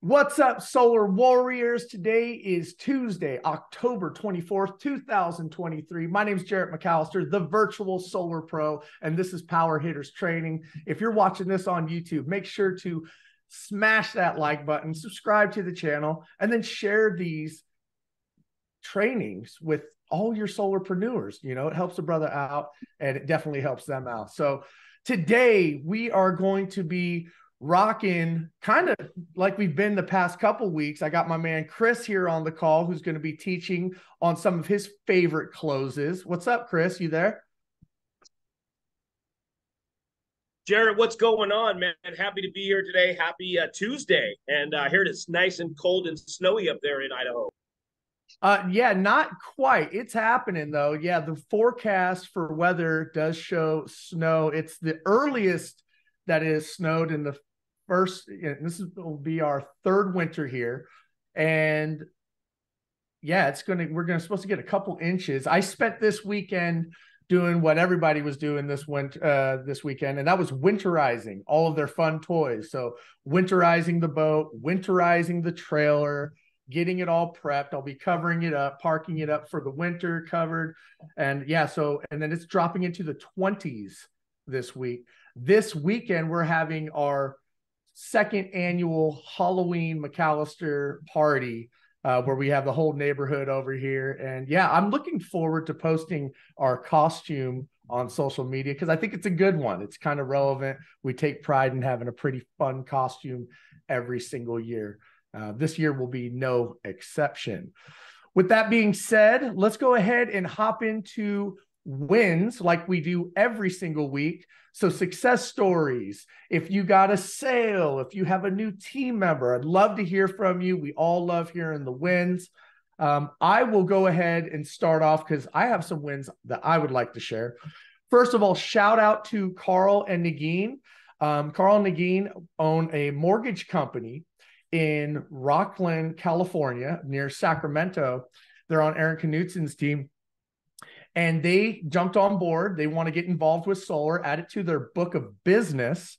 What's up, Solar Warriors? Today is Tuesday, October 24th, 2023. My name is Jarrett McAllister, the virtual solar pro, and this is Power Hitters Training. If you're watching this on YouTube, make sure to smash that like button, subscribe to the channel, and then share these trainings with all your solarpreneurs. You know, it helps a brother out and it definitely helps them out. So today we are going to be rocking kind of like we've been the past couple weeks. I got my man Chris here on the call who's going to be teaching on some of his favorite closes. What's up, Chris? You there? Jarrett, what's going on, man? Happy to be here today. Happy Tuesday. And here it is nice and cold and snowy up there in Idaho. Yeah, not quite. It's happening though. Yeah, the forecast for weather does show snow. It's the earliest that is snowed in the first, will be our third winter here. And yeah, we're supposed to get a couple inches. I spent this weekend doing what everybody was doing this weekend, and that was winterizing all of their fun toys. So winterizing the boat, winterizing the trailer, getting it all prepped. I'll be covering it up, parking it up for the winter covered. And yeah, and then it's dropping into the 20s this week. This weekend, we're having our second annual Halloween McAllister party, where we have the whole neighborhood over here. And yeah, I'm looking forward to posting our costume on social media because I think it's a good one. It's kind of relevant. We take pride in having a pretty fun costume every single year. This year will be no exception. With that being said, let's go ahead and hop into wins like we do every single week. So success stories, if you got a sale, if you have a new team member, I'd love to hear from you. We all love hearing the wins. I will go ahead and start off because I have some wins that I would like to share. First of all, shout out to Carl and Nagin. Carl and Nagin own a mortgage company in Rockland, California, near Sacramento. They're on Aaron Knutson's team. And they jumped on board. They want to get involved with solar, add it to their book of business.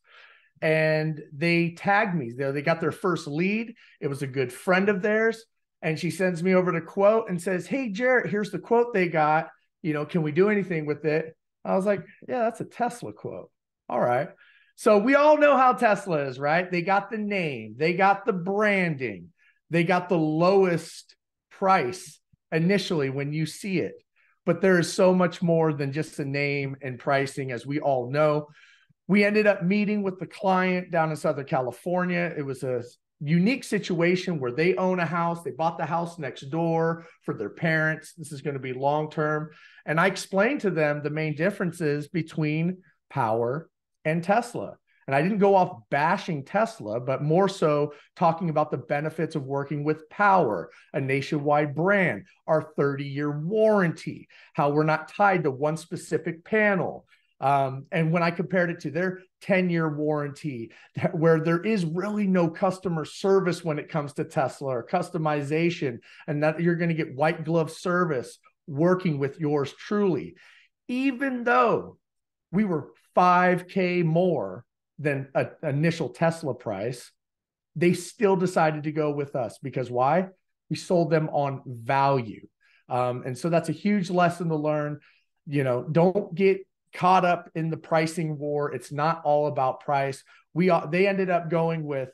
And they tagged me. They got their first lead. It was a good friend of theirs. And she sends me over the quote and says, "Hey, Jarrett, here's the quote they got. Can we do anything with it?" I was like, "Yeah, that's a Tesla quote." All right. So we all know how Tesla is, right? They got the name, they got the branding, they got the lowest price initially when you see it. But there is so much more than just the name and pricing, as we all know. We ended up meeting with the client down in Southern California. It was a unique situation where they own a house. They bought the house next door for their parents. This is going to be long-term. And I explained to them the main differences between Power and Tesla. And I didn't go off bashing Tesla, but more so talking about the benefits of working with Power, a nationwide brand, our 30-year warranty, how we're not tied to one specific panel. And when I compared it to their 10-year warranty, where there is really no customer service when it comes to Tesla or customization, and that you're going to get white glove service working with yours truly, even though we were $5K more than an initial Tesla price, they still decided to go with us because why? We sold them on value. And so that's a huge lesson to learn. Don't get caught up in the pricing war. It's not all about price. They ended up going with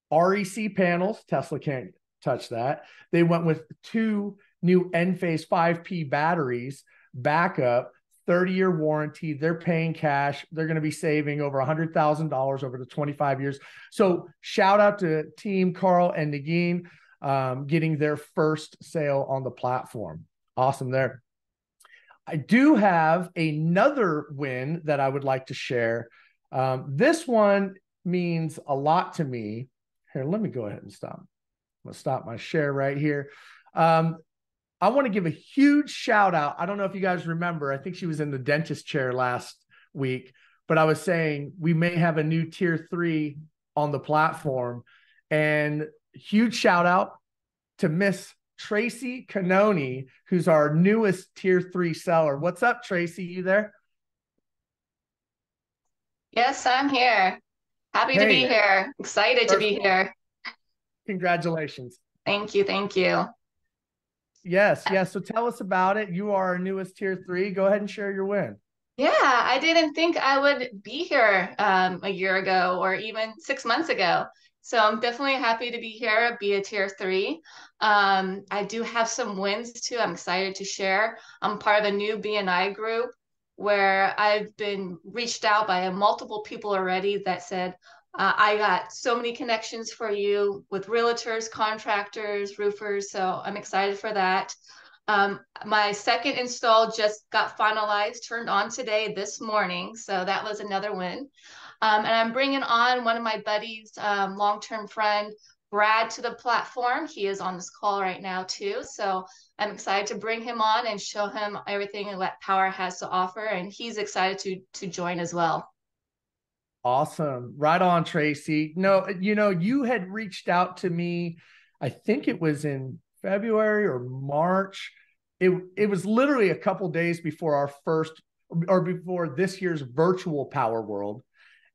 REC panels. Tesla can't touch that. They went with 2 new Enphase 5P batteries, backup, 30-year warranty. They're paying cash. They're going to be saving over $100,000 over the 25 years. So shout out to Team Carl and Nagin, getting their first sale on the platform. Awesome there. I do have another win that I would like to share. This one means a lot to me. Here, let me go ahead and stop. I'm going to stop my share right here. I want to give a huge shout out. I don't know if you guys remember. I think she was in the dentist chair last week, but I was saying we may have a new tier 3 on the platform. And huge shout out to Miss Tracy Canoni, who's our newest tier 3 seller. What's up, Tracy? You there? Yes, I'm here. Happy to be Hey, here. Excited to first be here. Congratulations. Thank you. Thank you. Yes. So tell us about it. You are our newest tier 3. Go ahead and share your win. Yeah, I didn't think I would be here a year ago or even 6 months ago. So I'm definitely happy to be here, be a tier 3. I do have some wins too. I'm excited to share. I'm part of a new BNI group where I've been reached out by multiple people already that said, I got so many connections for you with realtors, contractors, roofers. So I'm excited for that. My second install just got finalized, turned on today, this morning. So that was another win. And I'm bringing on one of my buddies, long-term friend, Brad, to the platform. He is on this call right now too. So I'm excited to bring him on and show him everything that Power has to offer. And he's excited to join as well. Awesome. Right on, Tracy. No, you had reached out to me, I think it was in February or March. It was literally a couple days before our first, or before this year's virtual Power World.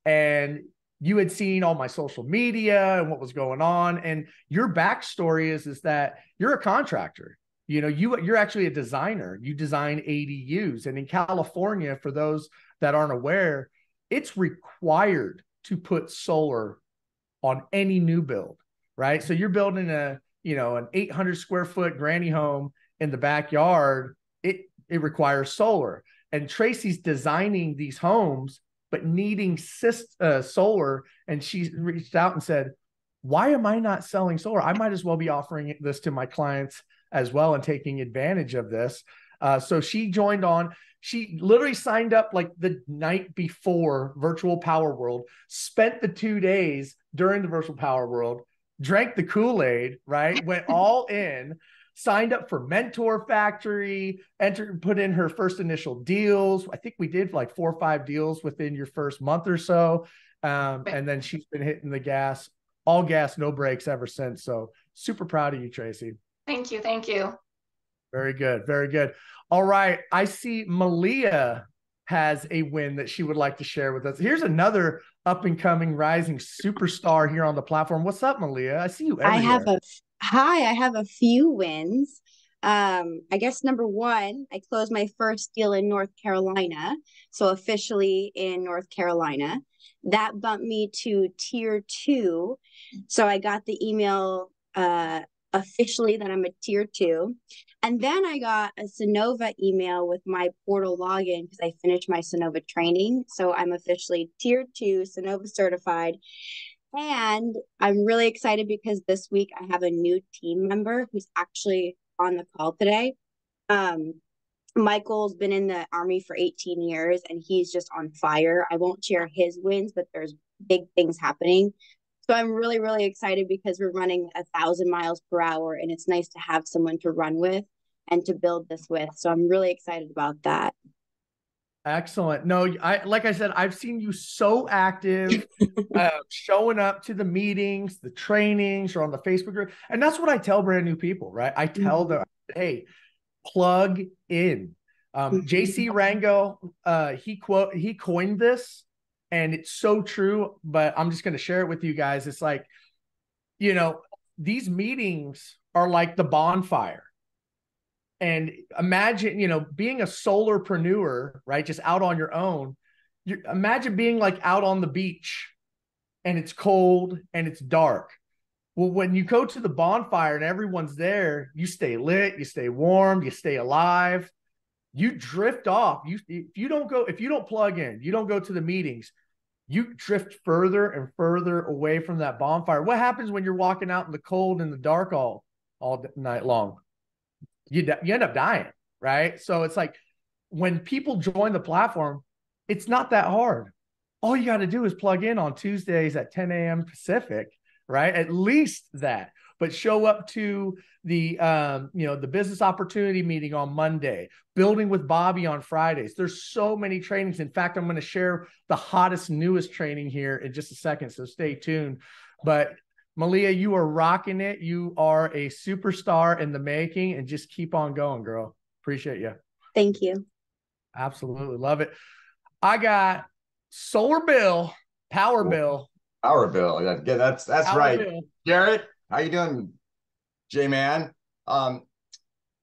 And you had seen all my social media and what was going on. And your backstory is that you're a contractor. You're actually a designer. You design ADUs. And in California, for those that aren't aware, it's required to put solar on any new build, right? So you're building an 800 square foot granny home in the backyard. It requires solar. And Tracy's designing these homes, but needing solar. And she reached out and said, why am I not selling solar? I might as well be offering this to my clients as well and taking advantage of this. So she joined on. She literally signed up like the night before Virtual Power World, spent the 2 days during the Virtual Power World, drank the Kool-Aid, right? Went all in, signed up for Mentor Factory, put in her first initial deals. I think we did like 4 or 5 deals within your first month or so. And then she's been hitting the gas, all gas, no brakes ever since. So super proud of you, Tracy. Thank you. Thank you. Very good. Very good. All right. I see Malia has a win that she would like to share with us. Here's another up and coming rising superstar here on the platform. What's up, Malia? I see you everywhere. I have a few wins. I guess number one, I closed my first deal in North Carolina. So officially in North Carolina. That bumped me to tier 2. So I got the email officially that I'm a tier 2. And then I got a Sunnova email with my portal login because I finished my Sunnova training. So I'm officially tier 2, Sunnova certified. And I'm really excited because this week I have a new team member who's actually on the call today. Michael's been in the Army for 18 years and he's just on fire. I won't share his wins, but there's big things happening. So I'm really, really excited because we're running 1,000 miles per hour and it's nice to have someone to run with and to build this with. So I'm really excited about that. Excellent. No, like I said, I've seen you so active, showing up to the meetings, the trainings, or on the Facebook group. And that's what I tell brand new people, right? I tell them, hey, plug in. JC Rango, he coined this, and it's so true, but I'm just going to share it with you guys. It's like, these meetings are like the bonfire. And imagine, being a solarpreneur, right? Just out on your own. Imagine being like out on the beach and it's cold and it's dark. Well, when you go to the bonfire and everyone's there, you stay lit, you stay warm, you stay alive. You drift off. If you don't plug in, you don't go to the meetings, you drift further and further away from that bonfire. What happens when you're walking out in the cold and the dark all night long? You end up dying, right? So it's like when people join the platform, it's not that hard. All you got to do is plug in on Tuesdays at 10 a.m. Pacific, right? At least that. But show up to the the business opportunity meeting on Monday, building with Bobby on Fridays. There's so many trainings. In fact, I'm going to share the hottest, newest training here in just a second, so stay tuned. But Malia, you are rocking it. You are a superstar in the making, and just keep on going, girl. Appreciate you. Thank you. Absolutely. Love it. I got Solar Bill, Power Bill. Power Bill. Yeah, that's Power right. Bill. Jarrett, How you doing, J-Man?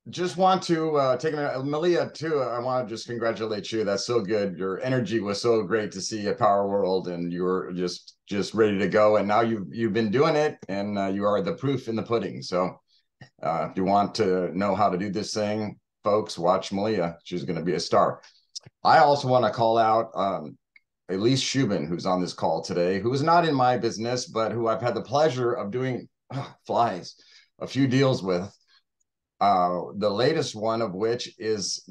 Just want to take a minute. Malia, too, I want to just congratulate you. That's so good. Your energy was so great to see at Power World, and you were just ready to go. And now you've been doing it, and you are the proof in the pudding. So if you want to know how to do this thing, folks, watch Malia. She's going to be a star. I also want to call out Elise Shubin, who's on this call today, who is not in my business, but who I've had the pleasure of doing a few deals with. The latest one of which is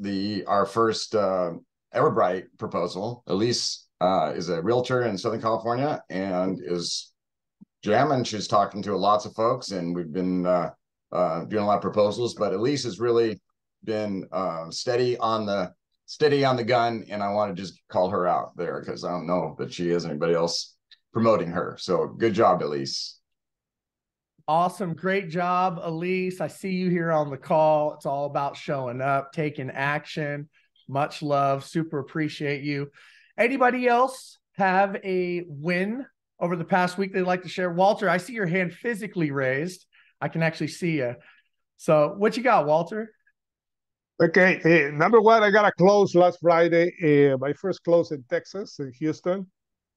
our first Everbright proposal. Elise is a realtor in Southern California and is jamming. She's talking to lots of folks, and we've been doing a lot of proposals. But Elise has really been steady on the gun, and I want to just call her out there because I don't know that she has anybody else promoting her. So good job, Elise. Awesome. Great job, Elise. I see you here on the call. It's all about showing up, taking action. Much love. Super appreciate you. Anybody else have a win over the past week they'd like to share? Walter, I see your hand physically raised. I can actually see you. So what you got, Walter? Okay. Number one, I got a close last Friday. My first close in Texas, in Houston.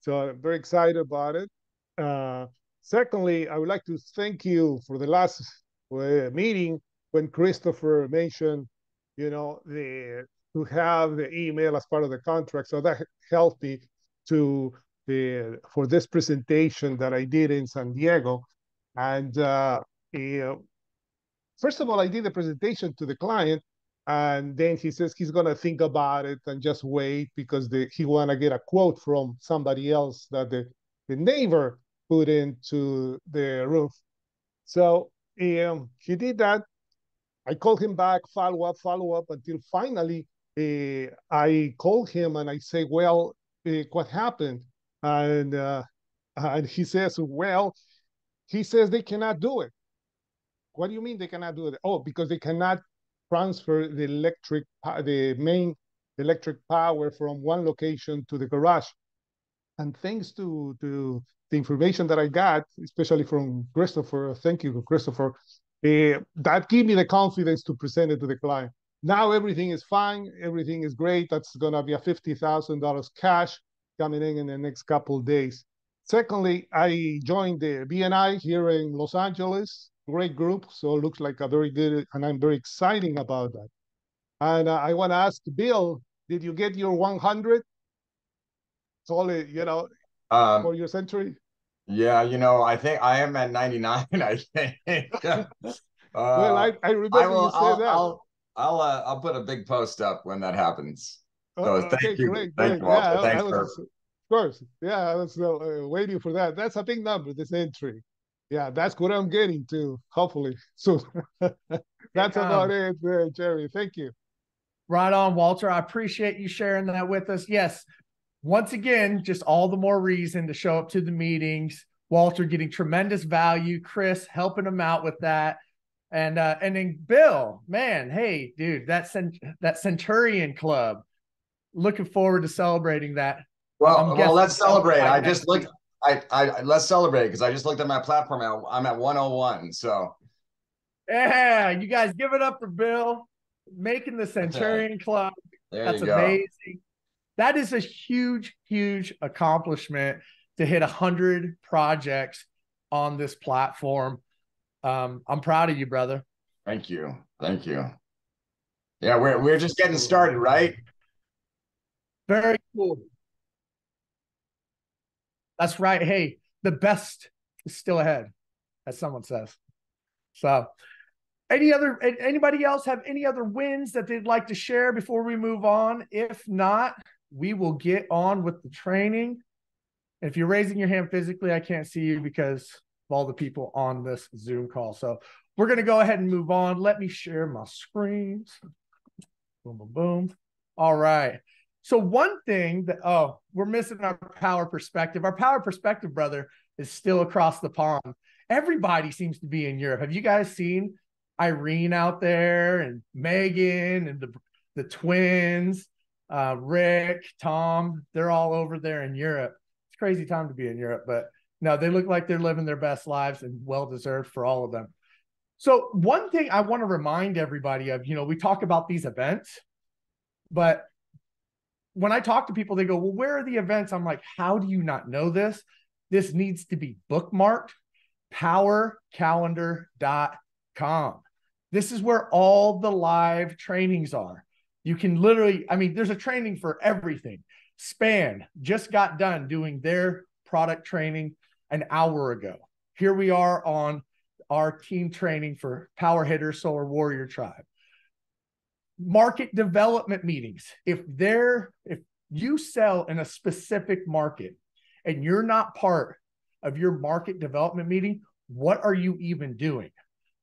So I'm very excited about it. Secondly, I would like to thank you for the last meeting when Christopher mentioned, to have the email as part of the contract. So that helped me for this presentation that I did in San Diego. And first of all, I did the presentation to the client, and then he says he's going to think about it and just wait because he want to get a quote from somebody else that the neighbor put into the roof. So he did that. I called him back, follow up until finally I called him and I say, well, what happened? And he says, well, they cannot do it. What do you mean they cannot do it? Oh, because they cannot transfer the main electric power from one location to the garage. And thanks to the information that I got, especially from Christopher, thank you, Christopher, that gave me the confidence to present it to the client. Now everything is fine, everything is great. That's gonna be a $50,000 cash coming in the next couple of days. Secondly, I joined the BNI here in Los Angeles, great group, so it looks like a very good, and I'm very excited about that. And I wanna ask Bill, did you get your 100? It's only, for your century? Yeah, I think I am at 99, I think. Well, I remember you said that. I'll put a big post up when that happens. So Okay, thank you. great. Thank you, Walter. Yeah, Thanks of course. Yeah, I was waiting for that. That's a big number, this entry. Yeah, that's what I'm getting to, hopefully. So that's about it, Jerry. Thank you. Right on, Walter. I appreciate you sharing that with us. Yes, once again, just all the more reason to show up to the meetings. Walter getting tremendous value. Chris helping him out with that. And then Bill, man, hey, dude, that Centurion Club. Looking forward to celebrating that. Well, let's celebrate. Let's celebrate because I just looked at my platform. I'm at 101. So yeah, you guys give it up for Bill making the Centurion Club. That's amazing. That is a huge, huge accomplishment to hit 100 projects on this platform. I'm proud of you, brother. Thank you. Yeah, we're just getting started, right? Very cool. That's right. Hey, the best is still ahead, as someone says. So anybody else have any other wins that they'd like to share before we move on? If not, we will get on with the training. If you're raising your hand physically, I can't see you because of all the people on this Zoom call. So we're going to go ahead and move on. Let me share my screens. Boom, boom, boom. All right. So one thing that, we're missing our power perspective. Our power perspective, brother, is still across the pond. Everybody seems to be in Europe. Have you guys seen Irene out there and Megan and the twins, Rick, Tom? They're all over there in Europe. It's a crazy time to be in Europe, but No, they look like they're living their best lives, and well-deserved for all of them. So one thing I want to remind everybody of, we talk about these events, but when I talk to people, they go, well, where are the events? I'm like, how do you not know this? This needs to be bookmarked. Powercalendar.com. This is where all the live trainings are. You can literally, there's a training for everything. Span just got done doing their product training an hour ago. Here we are on our team training for Power Hitter Solar Warrior Tribe. Market development meetings. If you sell in a specific market and you're not part of your market development meeting, what are you even doing?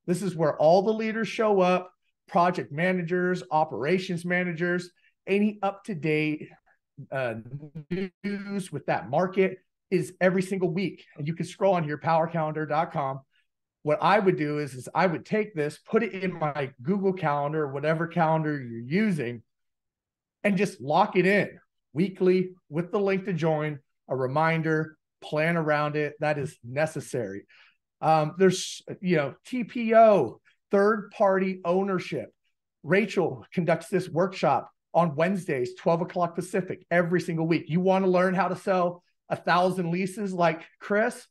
This is where all the leaders show up, project managers, operations managers, any up-to-date news with that market is every single week. And you can scroll on here, powercalendar.com. What I would do is I would take this, put it in my Google Calendar, whatever calendar you're using, and just lock it in weekly with the link to join, a reminder, plan around it. That is necessary. There's, TPO, third-party ownership. Rachel conducts this workshop on Wednesdays, 12 o'clock Pacific, every single week. You want to learn how to sell 1,000 leases like Chris?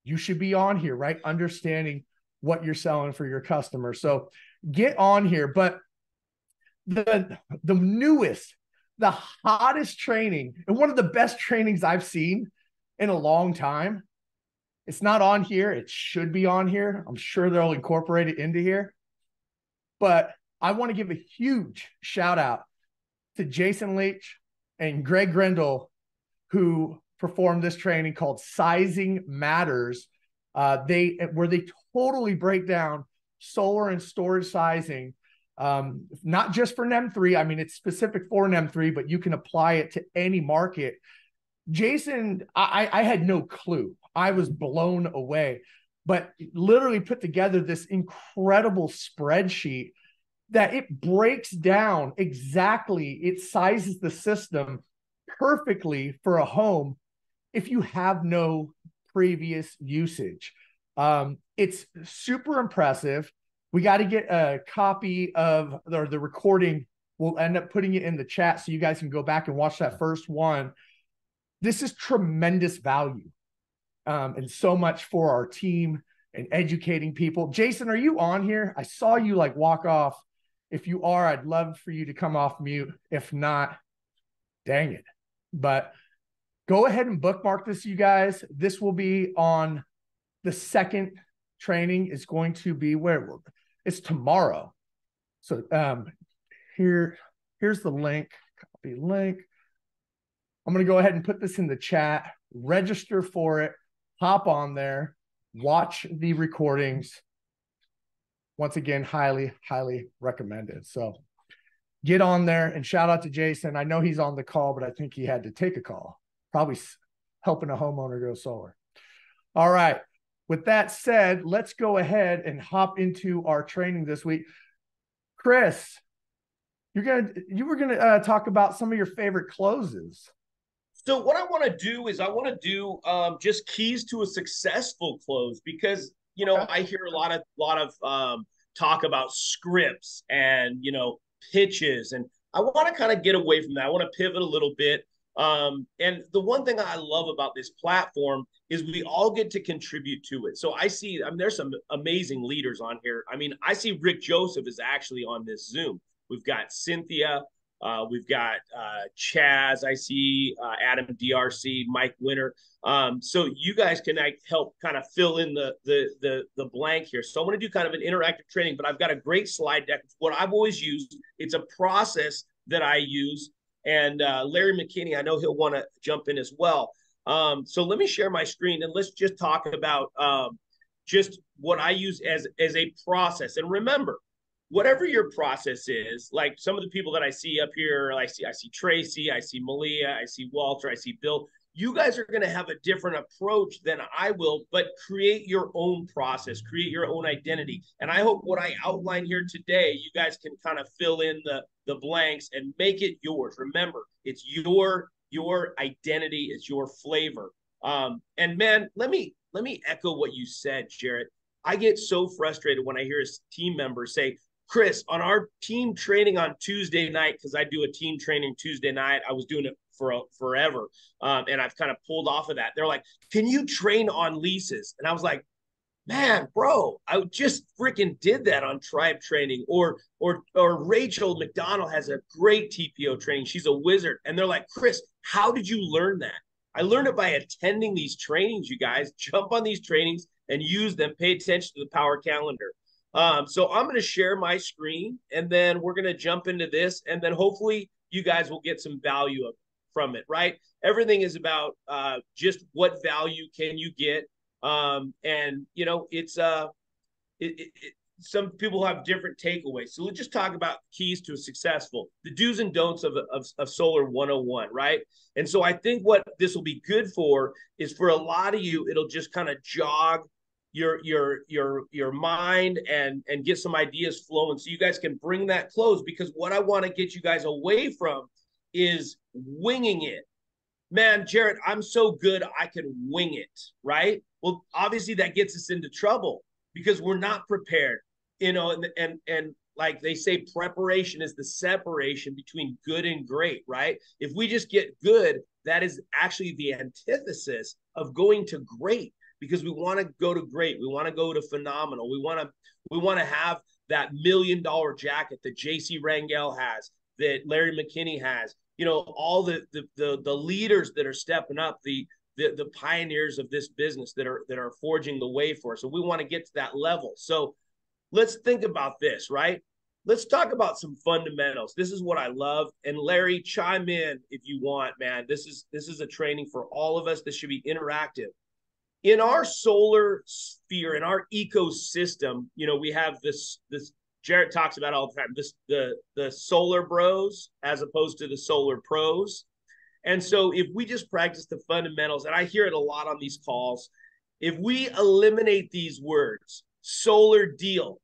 You should be on here, right? Understanding what you're selling for your customers. So get on here. But the newest, the hottest training, and one of the best trainings I've seen in a long time, it's not on here. It should be on here. I'm sure they'll incorporate it into here. But I want to give a huge shout out to Jason Leach and Greg Grindle, who performed this training called Sizing Matters. Where they totally break down solar and storage sizing, not just for NEM 3. It's specific for NEM 3, but you can apply it to any market. Jason, I had no clue. I was blown away, but literally put together this incredible spreadsheet that it breaks down exactly. It sizes the system perfectly for a home if you have no previous usage. It's super impressive. We got to get a copy of the recording. We'll end up putting it in the chat so you guys can go back and watch that first one. This is tremendous value, and so much for our team and educating people. Jason, are you on here? I saw you walk off. If you are, I'd love for you to come off mute. If not, dang it. But go ahead and bookmark this, you guys. This will be on the second training. Is going to be it's tomorrow. So here's the link. Copy link. I'm going to go ahead and put this in the chat. Register for it. Hop on there. Watch the recordings. Once again, highly, highly recommended. So get on there, and shout out to Jason. I know he's on the call, but I think he had to take a call. Probably helping a homeowner go solar. All right. With that said, let's go ahead and hop into our training this week. Chris, you were gonna talk about some of your favorite closes. So what I want to do is just keys to a successful close, because I hear a lot of talk about scripts and pitches, and I want to kind of get away from that. I want to pivot a little bit. And the one thing I love about this platform is we all get to contribute to it. So I see, there's some amazing leaders on here. I see Rick Joseph is actually on this Zoom. We've got Cynthia, we've got Chaz. I see Adam DRC, Mike Winter. So you guys can help kind of fill in the blank here. So I'm going to do kind of an interactive training, but I've got a great slide deck. What I've always used, it's a process that I use. And Larry McKinney, I know he'll want to jump in as well. So let me share my screen, and let's just talk about just what I use as a process. And remember, whatever your process is, like some of the people that I see up here, I see Tracy, I see Malia, I see Walter, I see Bill. You guys are going to have a different approach than I will, but create your own process, create your own identity. And I hope what I outline here today, you guys can kind of fill in the blanks and make it yours. Remember, it's your identity, it's your flavor. And man, let me echo what you said, Jarrett. I get so frustrated when I hear a team member say, Chris, on our team training on Tuesday night, because I do a team training Tuesday night. I was doing it for forever, and I've kind of pulled off of that. They're like, can you train on leases? And I was like, man, bro, I just freaking did that on tribe training. Or Rachel McDonald has a great TPO training. She's a wizard. And they're like, Chris, how did you learn that? I learned it by attending these trainings, you guys. Jump on these trainings and use them. Pay attention to the power calendar. So I'm going to share my screen, and then we're going to jump into this, and then hopefully you guys will get some value from it, right? Everything is about just what value can you get. And you know, it's some people have different takeaways. So let's just talk about keys to a successful, the do's and don'ts of Solar 101, right? And so I think what this will be good for is for a lot of you, it'll just kind of jog your mind and get some ideas flowing so you guys can bring that close, because what I want to get you guys away from is winging it. Man, Jarrett, I'm so good I can wing it, right? Well, obviously that gets us into trouble because we're not prepared, you know, and like they say, preparation is the separation between good and great, right? If we just get good, that is actually the antithesis of going to great, because we want to go to great. We want to go to phenomenal. We want to have that $1 million jacket that JC Rangel has, that Larry McKinney has, you know, all the leaders that are stepping up, the pioneers of this business that are forging the way for us. So we want to get to that level. So let's think about this, right? Let's talk about some fundamentals. This is what I love. And Larry, chime in if you want, man. This is a training for all of us. This should be interactive. In our solar sphere, in our ecosystem, you know, we have this Jarrett talks about all the time, the solar bros as opposed to the solar pros. And so if we just practice the fundamentals, and I hear it a lot on these calls, if we eliminate these words, solar deal,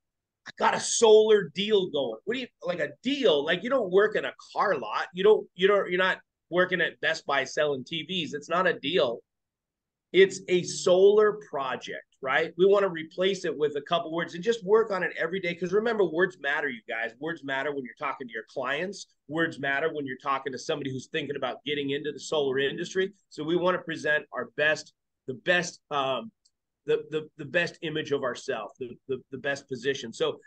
I got a solar deal going. What do you, like a deal? Like you don't work in a car lot. You're not working at Best Buy selling TVs. It's not a deal. It's a solar project, right? We want to replace it with a couple words and just work on it every day. Because remember, words matter, you guys. Words matter when you're talking to your clients. Words matter when you're talking to somebody who's thinking about getting into the solar industry. So we want to present our best, the best image of ourselves, the best position. So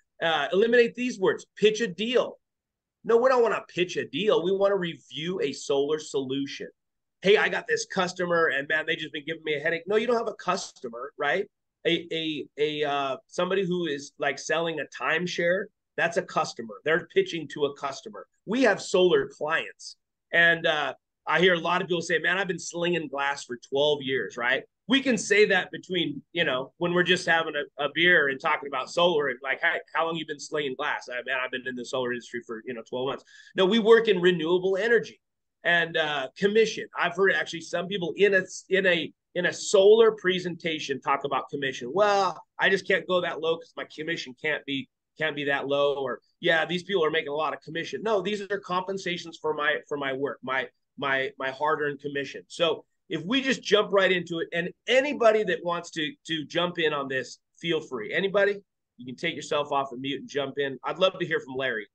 eliminate these words. Pitch a deal. No, we don't want to pitch a deal. We want to review a solar solution. Hey, I got this customer and man, they just been giving me a headache. No, you don't have a customer, right? Somebody who is like selling a timeshare, that's a customer. They're pitching to a customer. We have solar clients. And I hear a lot of people say, man, I've been slinging glass for 12 years, right? We can say that between, you know, when we're just having a beer and talking about solar and like, hey, how long you been slinging glass? Man, I've been in the solar industry for, 12 months. No, we work in renewable energy. And commission. I've heard actually some people in a solar presentation talk about commission. Well, I just can't go that low because my commission can't be that low. Or yeah, these people are making a lot of commission. No, these are compensations for my work, my hard-earned commission. So if we just jump right into it, and anybody that wants to jump in on this, feel free. Anybody, you can take yourself off of mute and jump in. I'd love to hear from Larry.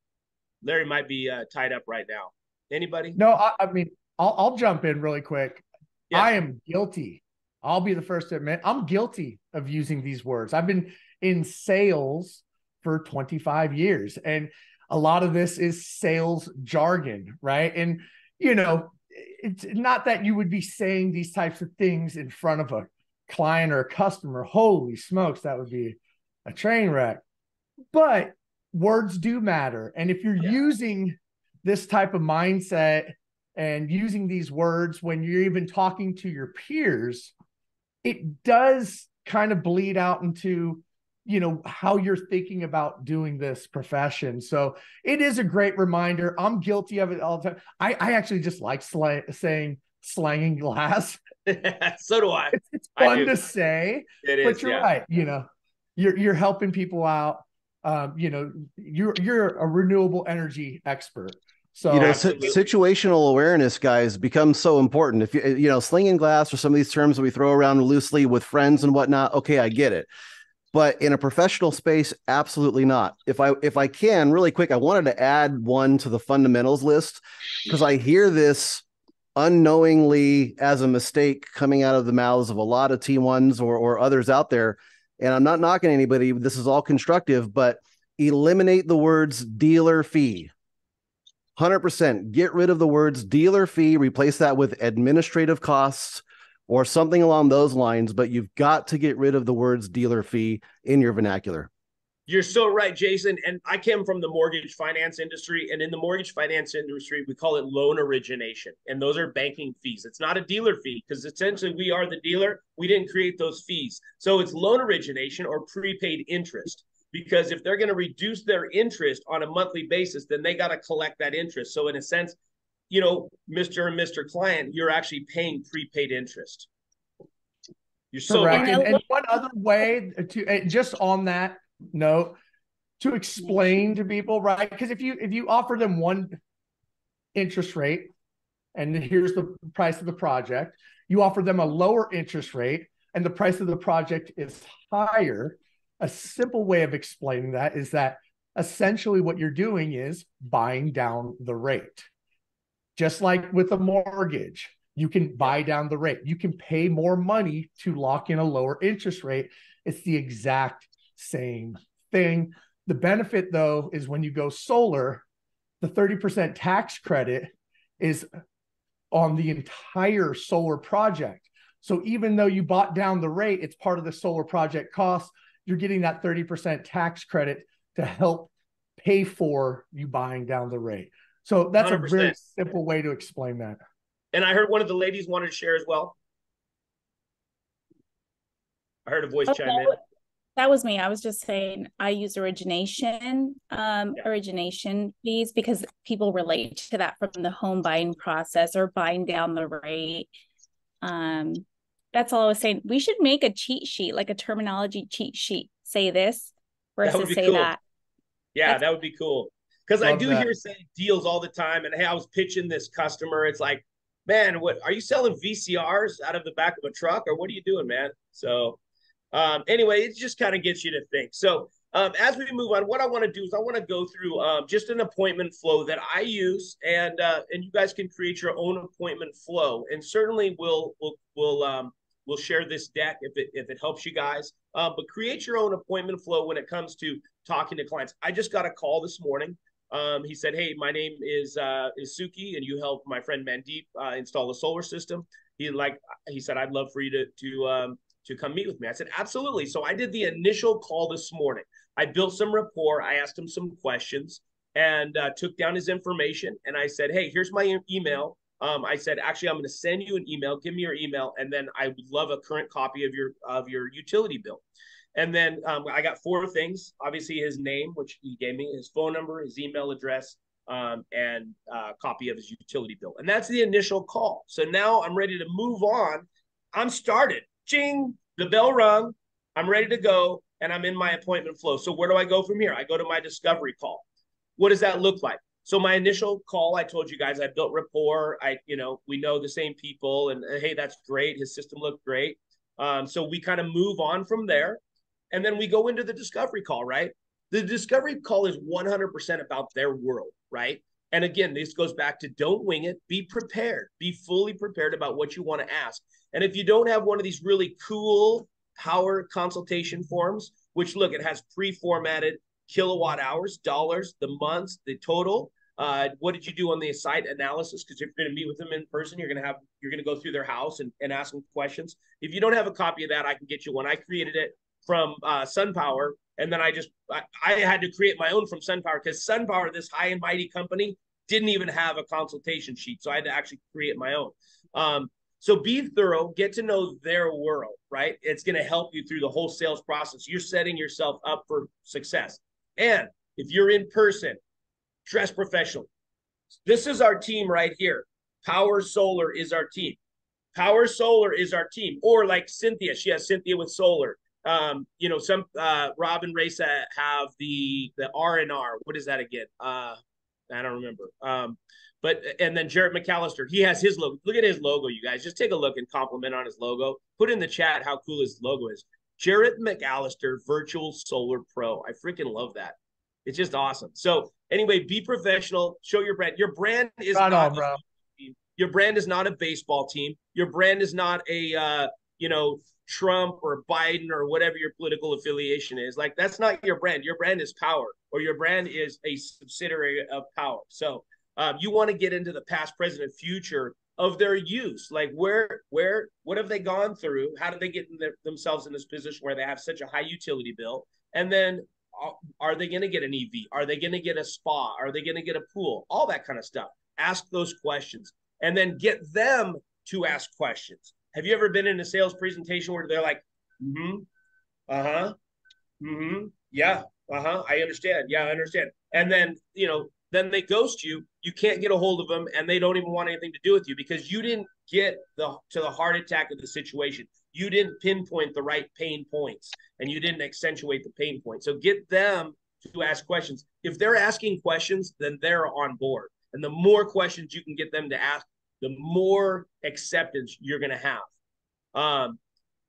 Larry might be tied up right now. Anybody? No, I mean, I'll jump in really quick. Yeah. I am guilty. I'll be the first to admit I'm guilty of using these words. I've been in sales for 25 years, and a lot of this is sales jargon, right? And, it's not that you would be saying these types of things in front of a client or a customer. Holy smokes, that would be a train wreck. But words do matter. And if you're using this type of mindset and using these words when you're even talking to your peers, it does kind of bleed out into, how you're thinking about doing this profession. So it is a great reminder. I'm guilty of it all the time. I actually just like saying slanging glass. So do I. It's fun to say, but you're right. You're helping people out. You're a renewable energy expert. So situational awareness, guys, becomes so important. If you slinging glass or some of these terms that we throw around loosely with friends and whatnot, okay, I get it. But in a professional space, absolutely not. If I can, really quick, I wanted to add one to the fundamentals list because I hear this unknowingly as a mistake coming out of the mouths of a lot of T1s or others out there. And I'm not knocking anybody. This is all constructive, but eliminate the words dealer fee. 100%. Get rid of the words dealer fee, replace that with administrative costs or something along those lines, but you've got to get rid of the words dealer fee in your vernacular. You're so right, Jason. And I came from the mortgage finance industry. And in the mortgage finance industry, we call it loan origination. And those are banking fees. It's not a dealer fee because essentially we are the dealer. We didn't create those fees. So it's loan origination or prepaid interest. Because if they're going to reduce their interest on a monthly basis, then they got to collect that interest. So in a sense, Mr. and Mr. Client, you're actually paying prepaid interest. You're so correct. right. And one other way to just on that note to explain to people, right? Because if you offer them one interest rate and here's the price of the project, you offer them a lower interest rate and the price of the project is higher. A simple way of explaining that is that essentially what you're doing is buying down the rate. Just like with a mortgage, you can buy down the rate. You can pay more money to lock in a lower interest rate. It's the exact same thing. The benefit, though, is when you go solar, the 30% tax credit is on the entire solar project. So even though you bought down the rate, it's part of the solar project cost. You're getting that 30% tax credit to help pay for you buying down the rate. So that's 100%. A very simple way to explain that. And I heard one of the ladies wanted to share as well. I heard a voice chime in. That was me. I was just saying I use origination fees because people relate to that from the home buying process or buying down the rate. That's all I was saying. We should make a cheat sheet, like a terminology cheat sheet. Say this versus say that. Yeah, that would be cool. Because I do hear saying deals all the time. And hey, I was pitching this customer. It's like, man, what are you selling VCRs out of the back of a truck or what are you doing, man? So anyway, it just kind of gets you to think. So as we move on, what I want to do is I want to go through just an appointment flow that I use, and you guys can create your own appointment flow. And certainly we'll share this deck if it helps you guys. But create your own appointment flow when it comes to talking to clients. I just got a call this morning. He said, "Hey, my name is Suki, and you help my friend Mandeep install a solar system." He said, "I'd love for you to come meet with me." I said, "Absolutely." So I did the initial call this morning. I built some rapport. I asked him some questions and took down his information. And I said, "Hey, here's my email." I said, "Actually, I'm going to send you an email. Give me your email, and then I would love a current copy of your utility bill." And then I got 4 things. Obviously, his name, which he gave me, his phone number, his email address, and a copy of his utility bill. And that's the initial call. So now I'm ready to move on. I'm started. Ching, the bell rung. I'm ready to go, and I'm in my appointment flow. So where do I go from here? I go to my discovery call. What does that look like? So my initial call, I told you guys, I built rapport. We know the same people, and hey, that's great. His system looked great. So we kind of move on from there. And then we go into the discovery call, right? The discovery call is 100% about their world, right? And again, this goes back to don't wing it. Be prepared. Be fully prepared about what you want to ask. And if you don't have one of these really cool power consultation forms, which look, it has pre-formatted kilowatt hours, dollars, the months, the total. What did you do on the site analysis? Because if you're going to meet with them in person, you're going to go through their house and ask them questions. If you don't have a copy of that, I can get you one. I created it from SunPower, and then I had to create my own from SunPower because SunPower, this high and mighty company, didn't even have a consultation sheet, so I had to actually create my own. So be thorough, get to know their world, right? It's going to help you through the whole sales process. You're setting yourself up for success. And if you're in person, dress professionally. This is our team right here. Power Solar is our team. Power Solar is our team. Or like Cynthia, she has Cynthia with Solar. Rob and Raisa have the R&R. What is that again? I don't remember. And then Jarrett McAllister, he has his logo. Look at his logo, you guys. Just take a look and compliment on his logo. Put in the chat how cool his logo is. Jarrett McAllister, Virtual Solar Pro. I freaking love that. It's just awesome. So anyway, be professional. Show your brand. Your brand is Right not on, bro. your brand is not a baseball team. Your brand is not a Trump or Biden or whatever your political affiliation is. Like, that's not your brand. Your brand is power, or your brand is a subsidiary of power. So you want to get into the past, present, and future of their use. Like, what have they gone through? How did they get themselves in this position where they have such a high utility bill? And then are they going to get an EV? Are they going to get a spa? Are they going to get a pool? All that kind of stuff. Ask those questions and then get them to ask questions. Have you ever been in a sales presentation where they're like, yeah, I understand. Yeah, I understand. And then, then they ghost you. You can't get a hold of them, and they don't even want anything to do with you because you didn't get to the heart attack of the situation. You didn't pinpoint the right pain points, and you didn't accentuate the pain points. So get them to ask questions. If they're asking questions, then they're on board. And the more questions you can get them to ask, the more acceptance you're going to have.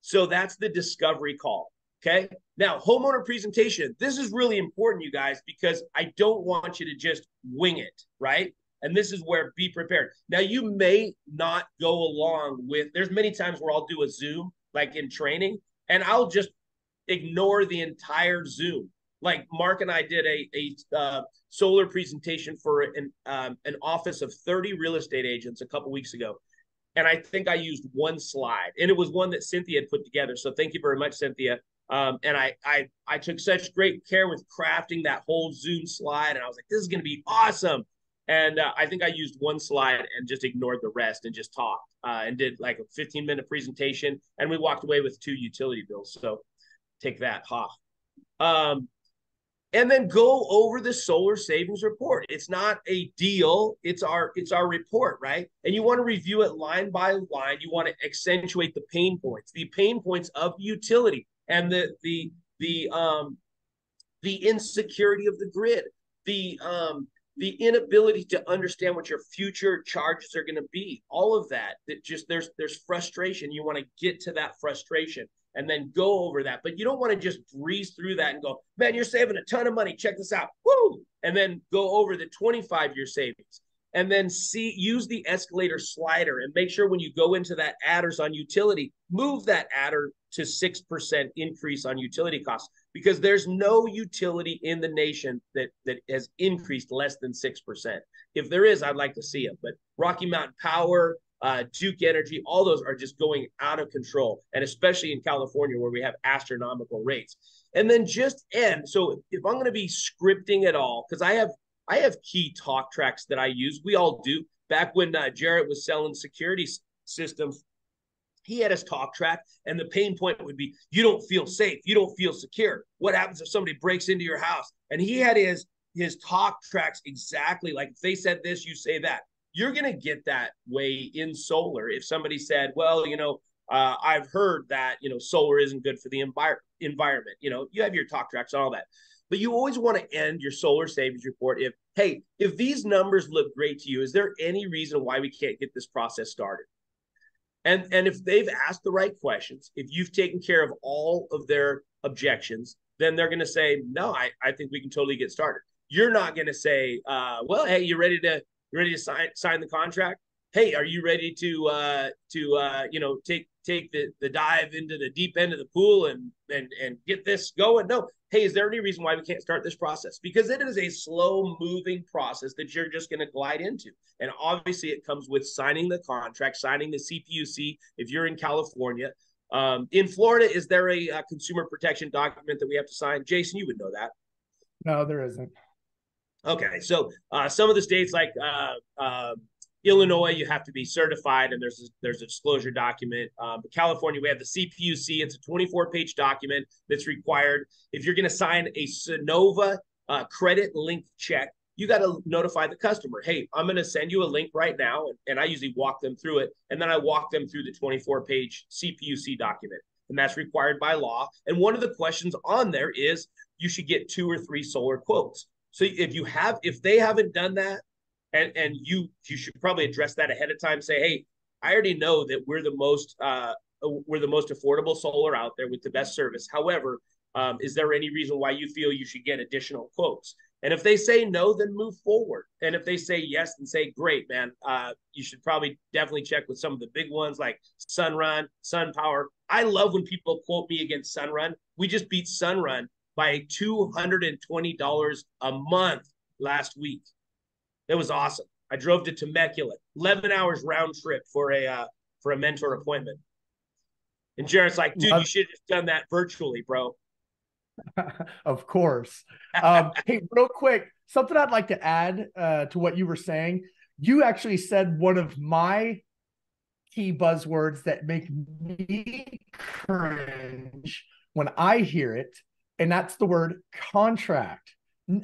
So that's the discovery call. Okay. Now, homeowner presentation. This is really important, you guys, because I don't want you to just wing it, right? And this is where be prepared. Now, you may not go along with, there's many times where I'll do a Zoom, like in training, and I'll just ignore the entire Zoom. Like Mark and I did a solar presentation for an office of 30 real estate agents a couple weeks ago. And I think I used one slide, and it was one that Cynthia had put together. So thank you very much, Cynthia. And I took such great care with crafting that whole Zoom slide. And I was like, this is going to be awesome. And I think I used one slide and just ignored the rest and just talked and did like a 15-minute presentation. And we walked away with 2 utility bills. So take that, and then go over the solar savings report. It's not a deal. It's our report, right? And you want to review it line by line. You want to accentuate the pain points of utility and the insecurity of the grid, the inability to understand what your future charges are going to be. All of that just there's frustration. You want to get to that frustration and then go over that. But you don't want to just breeze through that and go, man, you're saving a ton of money. Check this out. Woo! And then go over the 25-year savings. And then use the escalator slider and make sure when you go into that adders on utility, move that adder to 6% increase on utility costs, because there's no utility in the nation that has increased less than 6%. If there is, I'd like to see it. But Rocky Mountain Power, Duke Energy, all those are just going out of control, and especially in California where we have astronomical rates. And then just end. So if I'm going to be scripting at all, because I have key talk tracks that I use. We all do. Back when Jarrett was selling security systems, he had his talk track, and the pain point would be, you don't feel safe. You don't feel secure. What happens if somebody breaks into your house? And he had his talk tracks exactly like, if they said this, you say that. You're going to get that way in solar. If somebody said, well, I've heard that, solar isn't good for the environment. You have your talk tracks and all that. But you always want to end your solar savings report if these numbers look great to you, is there any reason why we can't get this process started? And if they've asked the right questions, if you've taken care of all of their objections, then they're going to say, no, I think we can totally get started. You're not going to say, well, hey, you ready to sign the contract? Hey, are you ready to take the dive into the deep end of the pool and get this going? No. Hey, is there any reason why we can't start this process? Because it is a slow moving process that you're just going to glide into. And obviously it comes with signing the contract, signing the CPUC if you're in California. In Florida, is there a consumer protection document that we have to sign? Jason, you would know that. No, there isn't. Okay, so some of the states like Illinois, you have to be certified, and there's a disclosure document. But California, we have the CPUC. It's a 24-page document that's required. If you're going to sign a Sunnova credit link check, you got to notify the customer. Hey, I'm going to send you a link right now, and I usually walk them through it, and then I walk them through the 24-page CPUC document, and that's required by law. And one of the questions on there is you should get 2 or 3 solar quotes. So if they haven't done that, and you should probably address that ahead of time. Say, hey, I already know that we're the most affordable solar out there with the best service. However, is there any reason why you feel you should get additional quotes? And if they say no, then move forward. And if they say yes, then say, great, man. You should probably definitely check with some of the big ones like Sunrun, SunPower. I love when people quote me against Sunrun. We just beat Sunrun by $220 a month last week. It was awesome. I drove to Temecula, 11 hours round trip for a mentor appointment. And Jared's like, dude, you should have just done that virtually, bro. Of course. Hey, real quick, something I'd like to add to what you were saying. You actually said one of my key buzzwords that make me cringe when I hear it, and that's the word contract.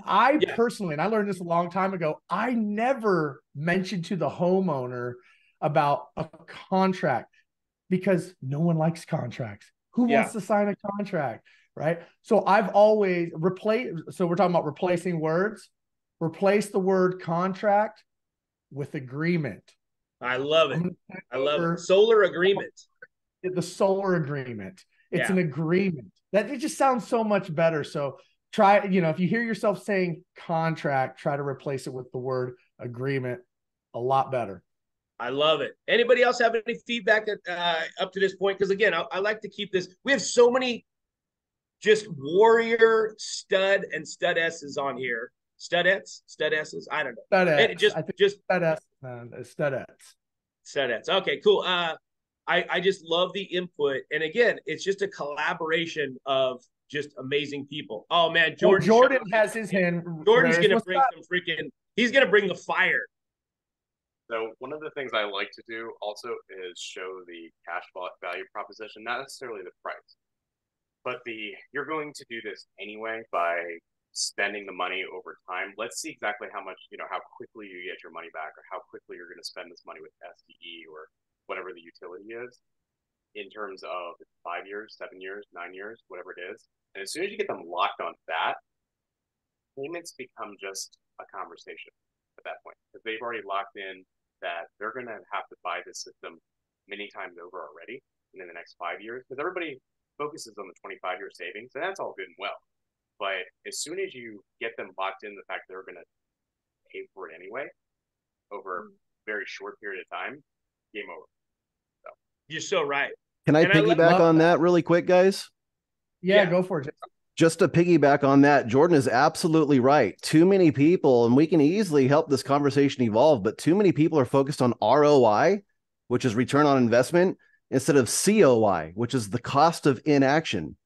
I personally, and I learned this a long time ago, I never mentioned to the homeowner about a contract because no one likes contracts. Who wants to sign a contract? Right. So I've always so we're talking about replacing words, replace the word contract with agreement. I love it. I love it. Solar agreement. The solar agreement. It's an agreement. That it just sounds so much better. So try, if you hear yourself saying contract, try to replace it with the word agreement. A lot better. I love it. Anybody else have any feedback up to this point? Because again, I like to keep this. We have so many just warrior stud and studesses on here. Studesses? I don't know. Studettes. Okay, cool. I just love the input. And again, it's just a collaboration of just amazing people. Oh man, Jordan has his hand. Jordan's going to bring he's going to bring the fire. So one of the things I like to do also is show the cash value proposition, not necessarily the price. But you're going to do this anyway by spending the money over time. Let's see exactly how much, how quickly you get your money back, or how quickly you're going to spend this money with SDE or whatever the utility is in terms of 5 years, 7 years, 9 years, whatever it is. And as soon as you get them locked on that, payments become just a conversation at that point, because they've already locked in that they're going to have to buy this system many times over already in the next 5 years, because everybody focuses on the 25-year savings, and that's all good and well. But as soon as you get them locked in the fact they're going to pay for it anyway over a very short period of time, game over. So. You're so right. Can I piggyback on that really quick, guys? Yeah, go for it. Just to piggyback on that, Jordan is absolutely right. Too many people, and we can easily help this conversation evolve, but too many people are focused on ROI, which is return on investment, instead of COI, which is the cost of inaction.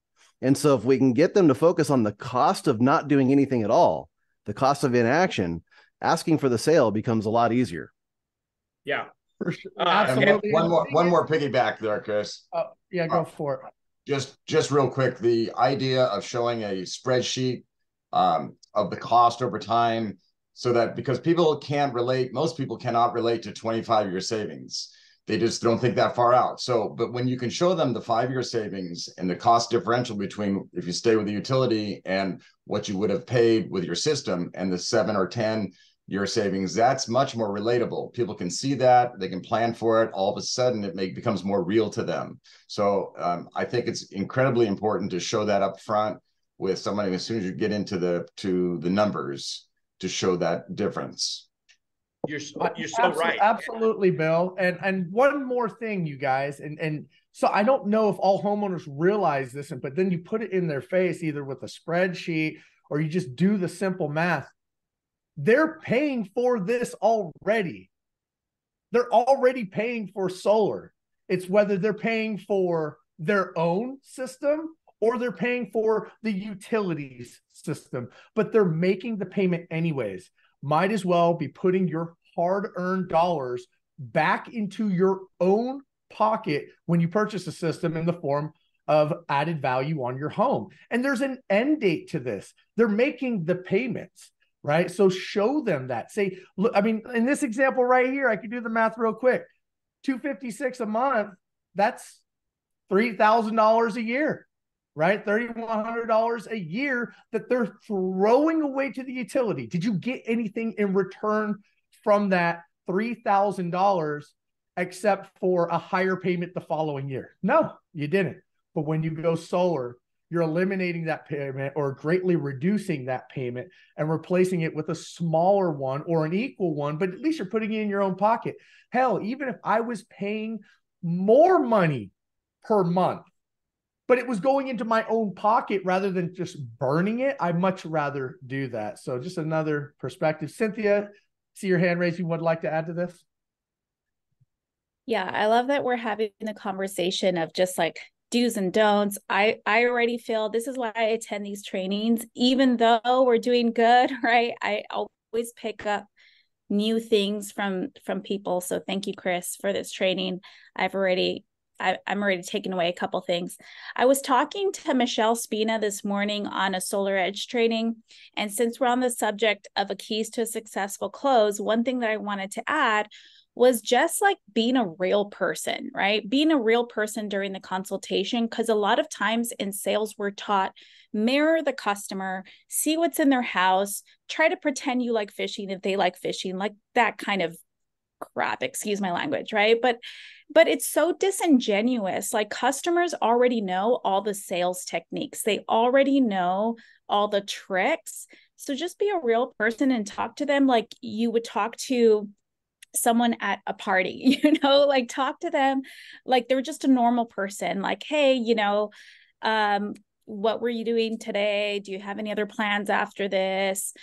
And so if we can get them to focus on the cost of not doing anything at all, the cost of inaction, asking for the sale becomes a lot easier. Yeah. For sure. Absolutely. One more piggyback there, Chris. Go for it. Just real quick, the idea of showing a spreadsheet of the cost over time, so that because most people cannot relate to 25-year savings. They just don't think that far out. So, but when you can show them the 5-year savings and the cost differential between if you stay with the utility and what you would have paid with your system, and the 7 or 10-year savings, that's much more relatable. People can see that, they can plan for it. All of a sudden, it becomes more real to them. So I think it's incredibly important to show that up front with somebody as soon as you get into the numbers, to show that difference. You're so right. Absolutely, Bill. And one more thing, you guys, and so I don't know if all homeowners realize this, but then you put it in their face either with a spreadsheet or you just do the simple math. They're paying for this already. They're already paying for solar. It's whether they're paying for their own system or they're paying for the utilities system, but they're making the payment anyways. Might as well be putting your hard-earned dollars back into your own pocket when you purchase a system in the form of added value on your home. And there's an end date to this. They're making the payments, right? So show them that. Say, look, I mean, in this example right here, I could do the math real quick. $256 a month, that's $3,000 a year. right? $3,100 a year that they're throwing away to the utility. Did you get anything in return from that $3,000 except for a higher payment the following year? No, you didn't. But when you go solar, you're eliminating that payment or greatly reducing that payment and replacing it with a smaller one or an equal one, but at least you're putting it in your own pocket. Hell, even if I was paying more money per month, but it was going into my own pocket rather than just burning it, I'd much rather do that. So just another perspective. Cynthia, see your hand raised. You would like to add to this? Yeah, I love that we're having the conversation of just like do's and don'ts. I already feel this is why I attend these trainings, even though we're doing good, right? I always pick up new things from people. So thank you, Chris, for this training. I'm already taking away a couple things. I was talking to Michelle Spina this morning on a Solar Edge training. And since we're on the subject of a keys to a successful close, one thing that I wanted to add was just like being a real person, right? Being a real person during the consultation, because a lot of times in sales, we're taught mirror the customer, see what's in their house, try to pretend you like fishing if they like fishing, like that kind of crap, excuse my language, right? But it's so disingenuous. Like customers already know all the sales techniques. They already know all the tricks. So just be a real person and talk to them like you would talk to someone at a party, like talk to them like they're just a normal person. Like, hey, what were you doing today? Do you have any other plans after this?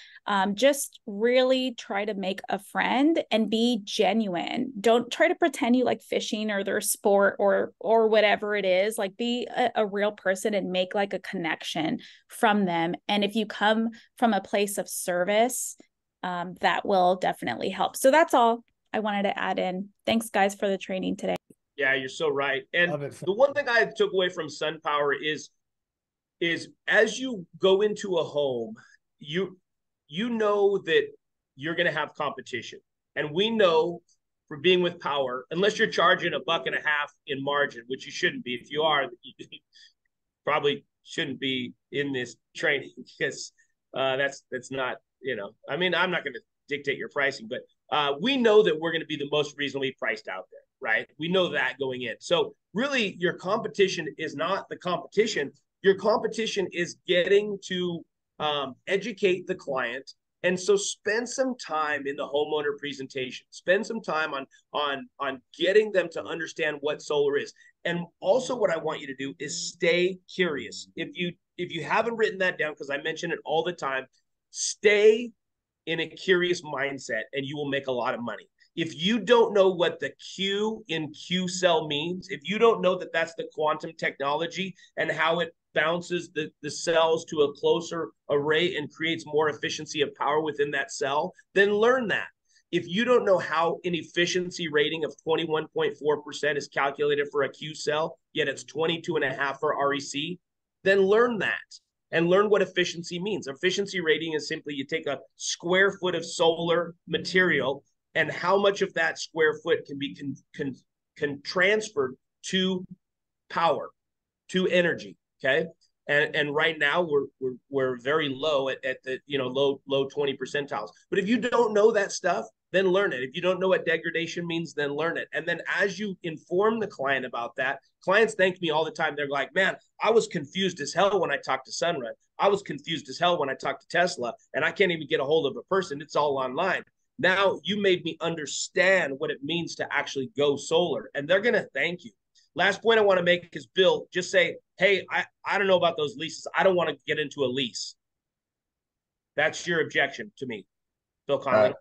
Just really try to make a friend and be genuine. Don't try to pretend you like fishing or their sport or whatever it is. Like be a real person and make like a connection from them. And if you come from a place of service, that will definitely help. So that's all I wanted to add in. Thanks guys for the training today. Yeah, you're so right. And the one thing I took away from SunPower is as you go into a home, you know that you're going to have competition. And we know for being with Power, unless you're charging $1.50 in margin, which you shouldn't be. If you are, you probably shouldn't be in this training because that's not, I mean, I'm not going to dictate your pricing, but we know that we're going to be the most reasonably priced out there, right? We know that going in. So really your competition is not the competition. Your competition is getting to educate the client. And so spend some time in the homeowner presentation, spend some time on getting them to understand what solar is. And also what I want you to do is stay curious. If you haven't written that down, because I mention it all the time, stay in a curious mindset and you will make a lot of money. If you don't know what the Q in Q-cell means, if you don't know that that's the quantum technology and how it bounces the cells to a closer array and creates more efficiency of power within that cell, then learn that. If you don't know how an efficiency rating of 21.4% is calculated for a Q cell, yet it's 22.5 for REC, then learn that and learn what efficiency means. Efficiency rating is simply you take a square foot of solar material and how much of that square foot can be transferred to power, to energy. Okay. And right now we're very low at the low 20 percentiles. But if you don't know that stuff, then learn it. If you don't know what degradation means, then learn it. And then as you inform the client about that, clients thank me all the time. They're like, man, I was confused as hell when I talked to Sunrun. I was confused as hell when I talked to Tesla, and I can't even get a hold of a person. It's all online. Now you made me understand what it means to actually go solar, and they're going to thank you. Last point I want to make is, Bill, just say, hey, I don't know about those leases. I don't want to get into a lease. That's your objection to me, Bill Connolly.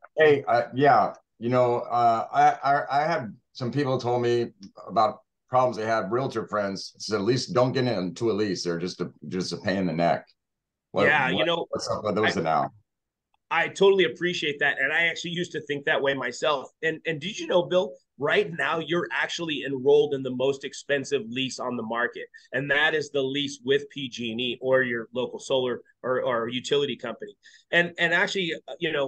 Yeah, I had some people told me about problems they had, realtor friends said, at least don't get into a lease. They're just a pain in the neck. What's up with those now? I totally appreciate that. And I actually used to think that way myself. And did you know, Bill, right now you're actually enrolled in the most expensive lease on the market. And that is the lease with PG&E or your local solar or utility company. And actually,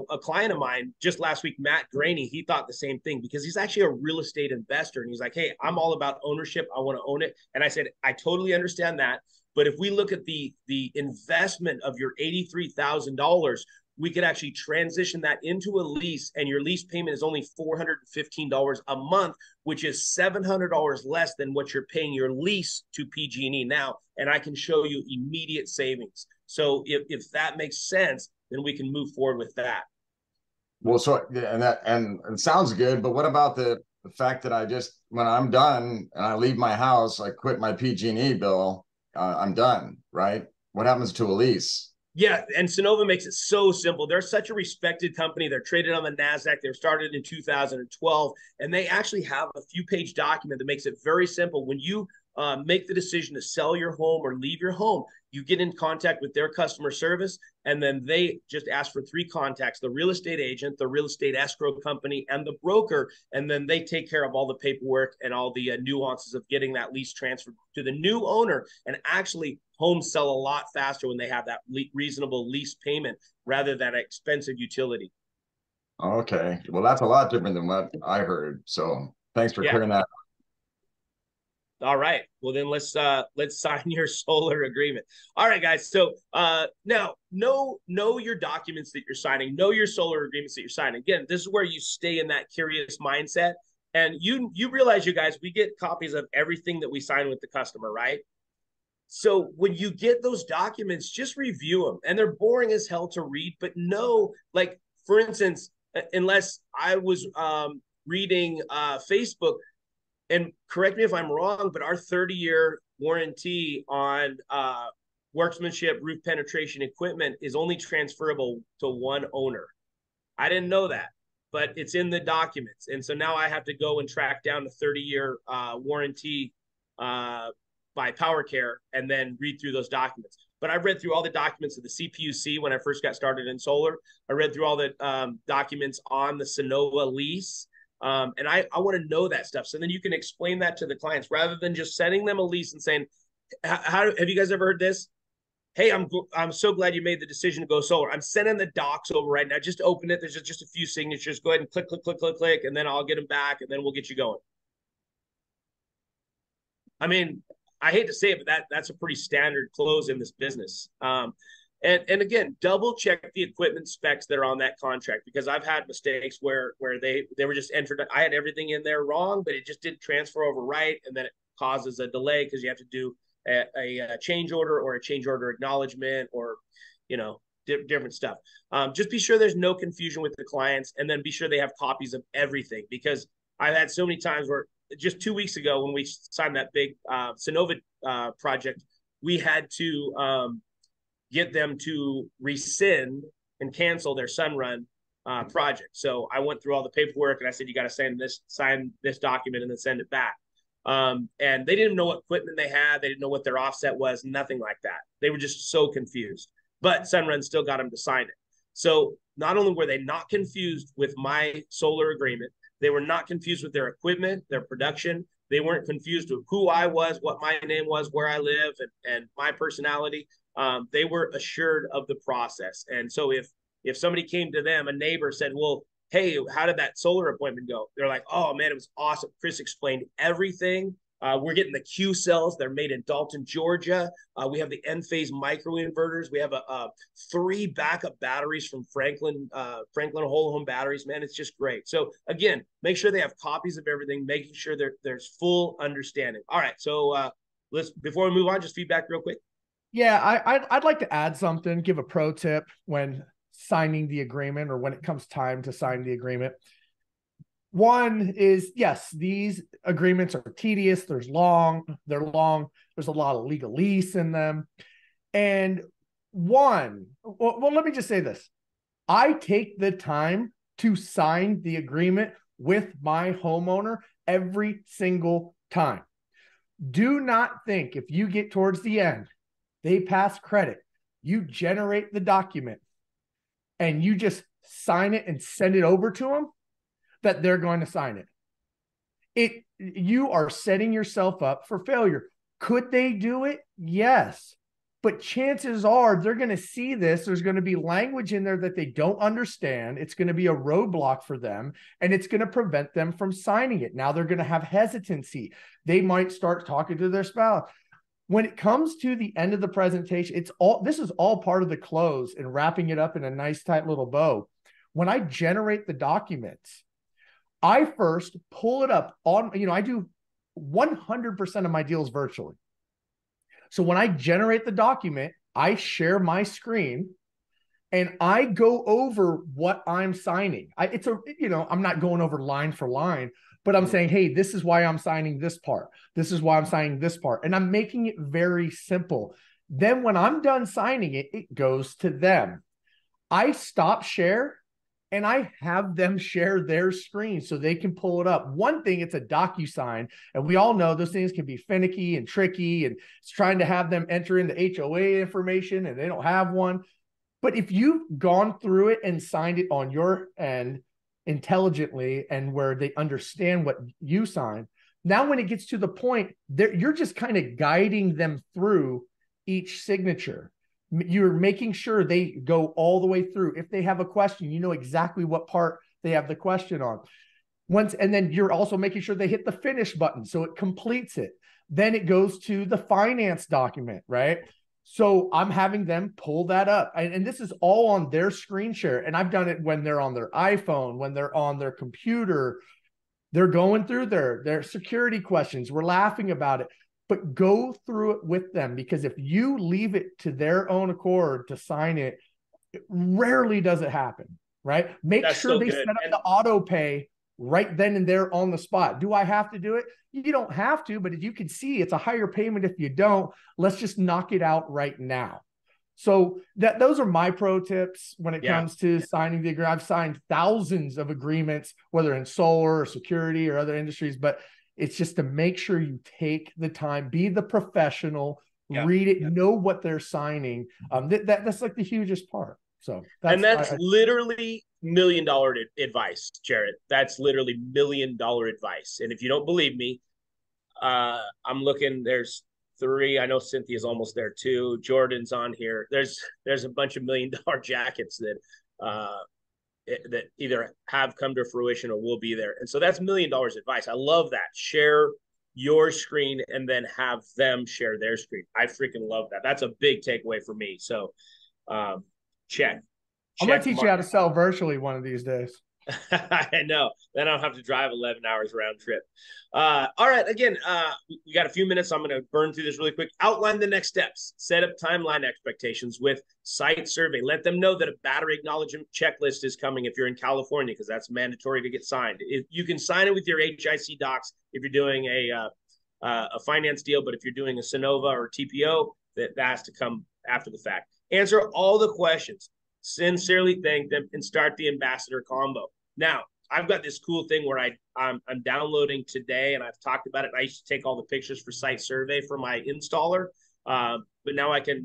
a client of mine just last week, Matt Graney, he thought the same thing because he's actually a real estate investor. And he's like, hey, I'm all about ownership. I want to own it. And I said, I totally understand that. But if we look at the investment of your $83,000, we could actually transition that into a lease, and your lease payment is only $415 a month, which is $700 less than what you're paying your lease to PG&E now. And I can show you immediate savings. So if that makes sense, then we can move forward with that. Well, so and it sounds good, but what about the fact that when I'm done and I leave my house, I quit my PG&E bill, I'm done, right? What happens to a lease? Yeah, and Sunnova makes it so simple. They're such a respected company. They're traded on the NASDAQ. They were started in 2012, and they actually have a few-page document that makes it very simple. When you make the decision to sell your home or leave your home, you get in contact with their customer service, and then they just ask for 3 contacts: the real estate agent, the real estate escrow company, and the broker. And then they take care of all the paperwork and all the nuances of getting that lease transferred to the new owner. And actually, homes sell a lot faster when they have that reasonable lease payment rather than expensive utility. Okay, well, that's a lot different than what I heard. So thanks for clearing that up. All right. Well, then let's sign your solar agreement. All right, guys. So now know your documents that you're signing. Know your solar agreements that you're signing. Again, this is where you stay in that curious mindset. And you realize, you guys, we get copies of everything that we sign with the customer, right? So when you get those documents, just review them. And they're boring as hell to read, but know, like, for instance, unless I was reading Facebook, and correct me if I'm wrong, but our 30-year warranty on workmanship, roof penetration equipment is only transferable to one owner. I didn't know that, but it's in the documents. And so now I have to go and track down the 30-year warranty by PowerCare and then read through those documents. But I've read through all the documents of the CPUC when I first got started in solar. I read through all the documents on the Sunnova lease. And I want to know that stuff. So then you can explain that to the clients rather than just sending them a lease and saying, "How have you guys ever heard this? Hey, I'm so glad you made the decision to go solar. I'm sending the docs over right now. Just open it. There's just a few signatures. Go ahead and click, click, click, click, click, and then I'll get them back, and then we'll get you going." I mean, I hate to say it, but that's a pretty standard close in this business. And again, double check the equipment specs that are on that contract, because I've had mistakes where they were just entered. I had everything in there wrong, but it just didn't transfer over right, and then it causes a delay because you have to do a change order or a change order acknowledgement, or different stuff. Just be sure there's no confusion with the clients, and then be sure they have copies of everything, because I've had so many times where just 2 weeks ago when we signed that big Sunnova project, we had to get them to rescind and cancel their Sunrun project. So I went through all the paperwork and I said, "You got to sign this document and then send it back." And they didn't know what equipment they had. They didn't know what their offset was, nothing like that. They were just so confused, but Sunrun still got them to sign it. So not only were they not confused with my solar agreement, they were not confused with their equipment, their production. They weren't confused with who I was, what my name was, where I live, and my personality. They were assured of the process. And so if somebody came to them, a neighbor said, "Well, hey, how did that solar appointment go?" They're like, "Oh man, it was awesome. Chris explained everything. We're getting the Q cells. They're made in Dalton, Georgia. We have the Enphase microinverters. We have 3 backup batteries from Franklin Whole Home Batteries. Man, it's just great." So again, make sure they have copies of everything, making sure there's full understanding. All right, so before we move on, just feedback real quick. Yeah, I'd like to add something, give a pro tip when signing the agreement, or when it comes time to sign the agreement. One is, yes, these agreements are tedious. They're long. There's a lot of legalese in them. And let me just say this. I take the time to sign the agreement with my homeowner every single time. Do not think if you get towards the end, they pass credit, you generate the document, and you just sign it and send it over to them, that they're going to sign it. You are setting yourself up for failure. Could they do it? Yes. But chances are they're going to see this. There's going to be language in there that they don't understand. It's going to be a roadblock for them, and it's going to prevent them from signing it. Now they're going to have hesitancy. They might start talking to their spouse. When it comes to the end of the presentation, this is all part of the close and wrapping it up in a nice tight little bow. When I generate the documents, I first pull it up on, I do 100% of my deals virtually. So when I generate the document, I share my screen and I go over what I'm signing. I'm not going over line for line, but I'm saying, hey, this is why I'm signing this part. This is why I'm signing this part. And I'm making it very simple. Then when I'm done signing it, it goes to them. I stop share and I have them share their screen so they can pull it up. One thing, it's a DocuSign, and we all know those things can be finicky and tricky, and it's trying to have them enter in the HOA information and they don't have one. But if you've gone through it and signed it on your end intelligently and where they understand what you signed, now when it gets to the point, you're just kind of guiding them through each signature. You're making sure they go all the way through. If they have a question, you know exactly what part they have the question on. And then you're also making sure they hit the finish button so it completes it. Then it goes to the finance document, right? So I'm having them pull that up. And this is all on their screen share. And I've done it when they're on their iPhone, when they're on their computer. They're going through their security questions. We're laughing about it. But go through it with them, because if you leave it to their own accord to sign it, rarely does it happen, right? Make sure they set up the auto pay right then and there on the spot. Do I have to do it? You don't have to, but as you can see, it's a higher payment if you don't. Let's just knock it out right now. So those are my pro tips when it comes to signing the agreement. I've signed thousands of agreements, whether in solar or security or other industries, but it's just to make sure you take the time, be the professional, read it, know what they're signing. That's like the hugest part. So that's literally $1 million advice, Jarrett. That's literally $1 million advice. And if you don't believe me, I'm looking. There's 3. I know Cynthia's almost there too. Jordan's on here. There's a bunch of $1 million jackets that either have come to fruition or will be there. And so that's $1 million advice. I love that. Share your screen and then have them share their screen. I freaking love that. That's a big takeaway for me. So check. I'm going to teach you how to sell virtually one of these days. I know. Then I'll have to drive 11 hours round trip. All right. Again, we got a few minutes. I'm going to burn through this really quick. Outline the next steps. Set up timeline expectations with site survey. Let them know that a battery acknowledgement checklist is coming if you're in California, because that's mandatory to get signed. You can sign it with your HIC docs if you're doing a finance deal, but if you're doing a Sunnova or TPO, that has to come after the fact. Answer all the questions. Sincerely thank them and start the ambassador combo. Now, I've got this cool thing where I'm downloading today, and I've talked about it. I used to take all the pictures for site survey for my installer, but now I can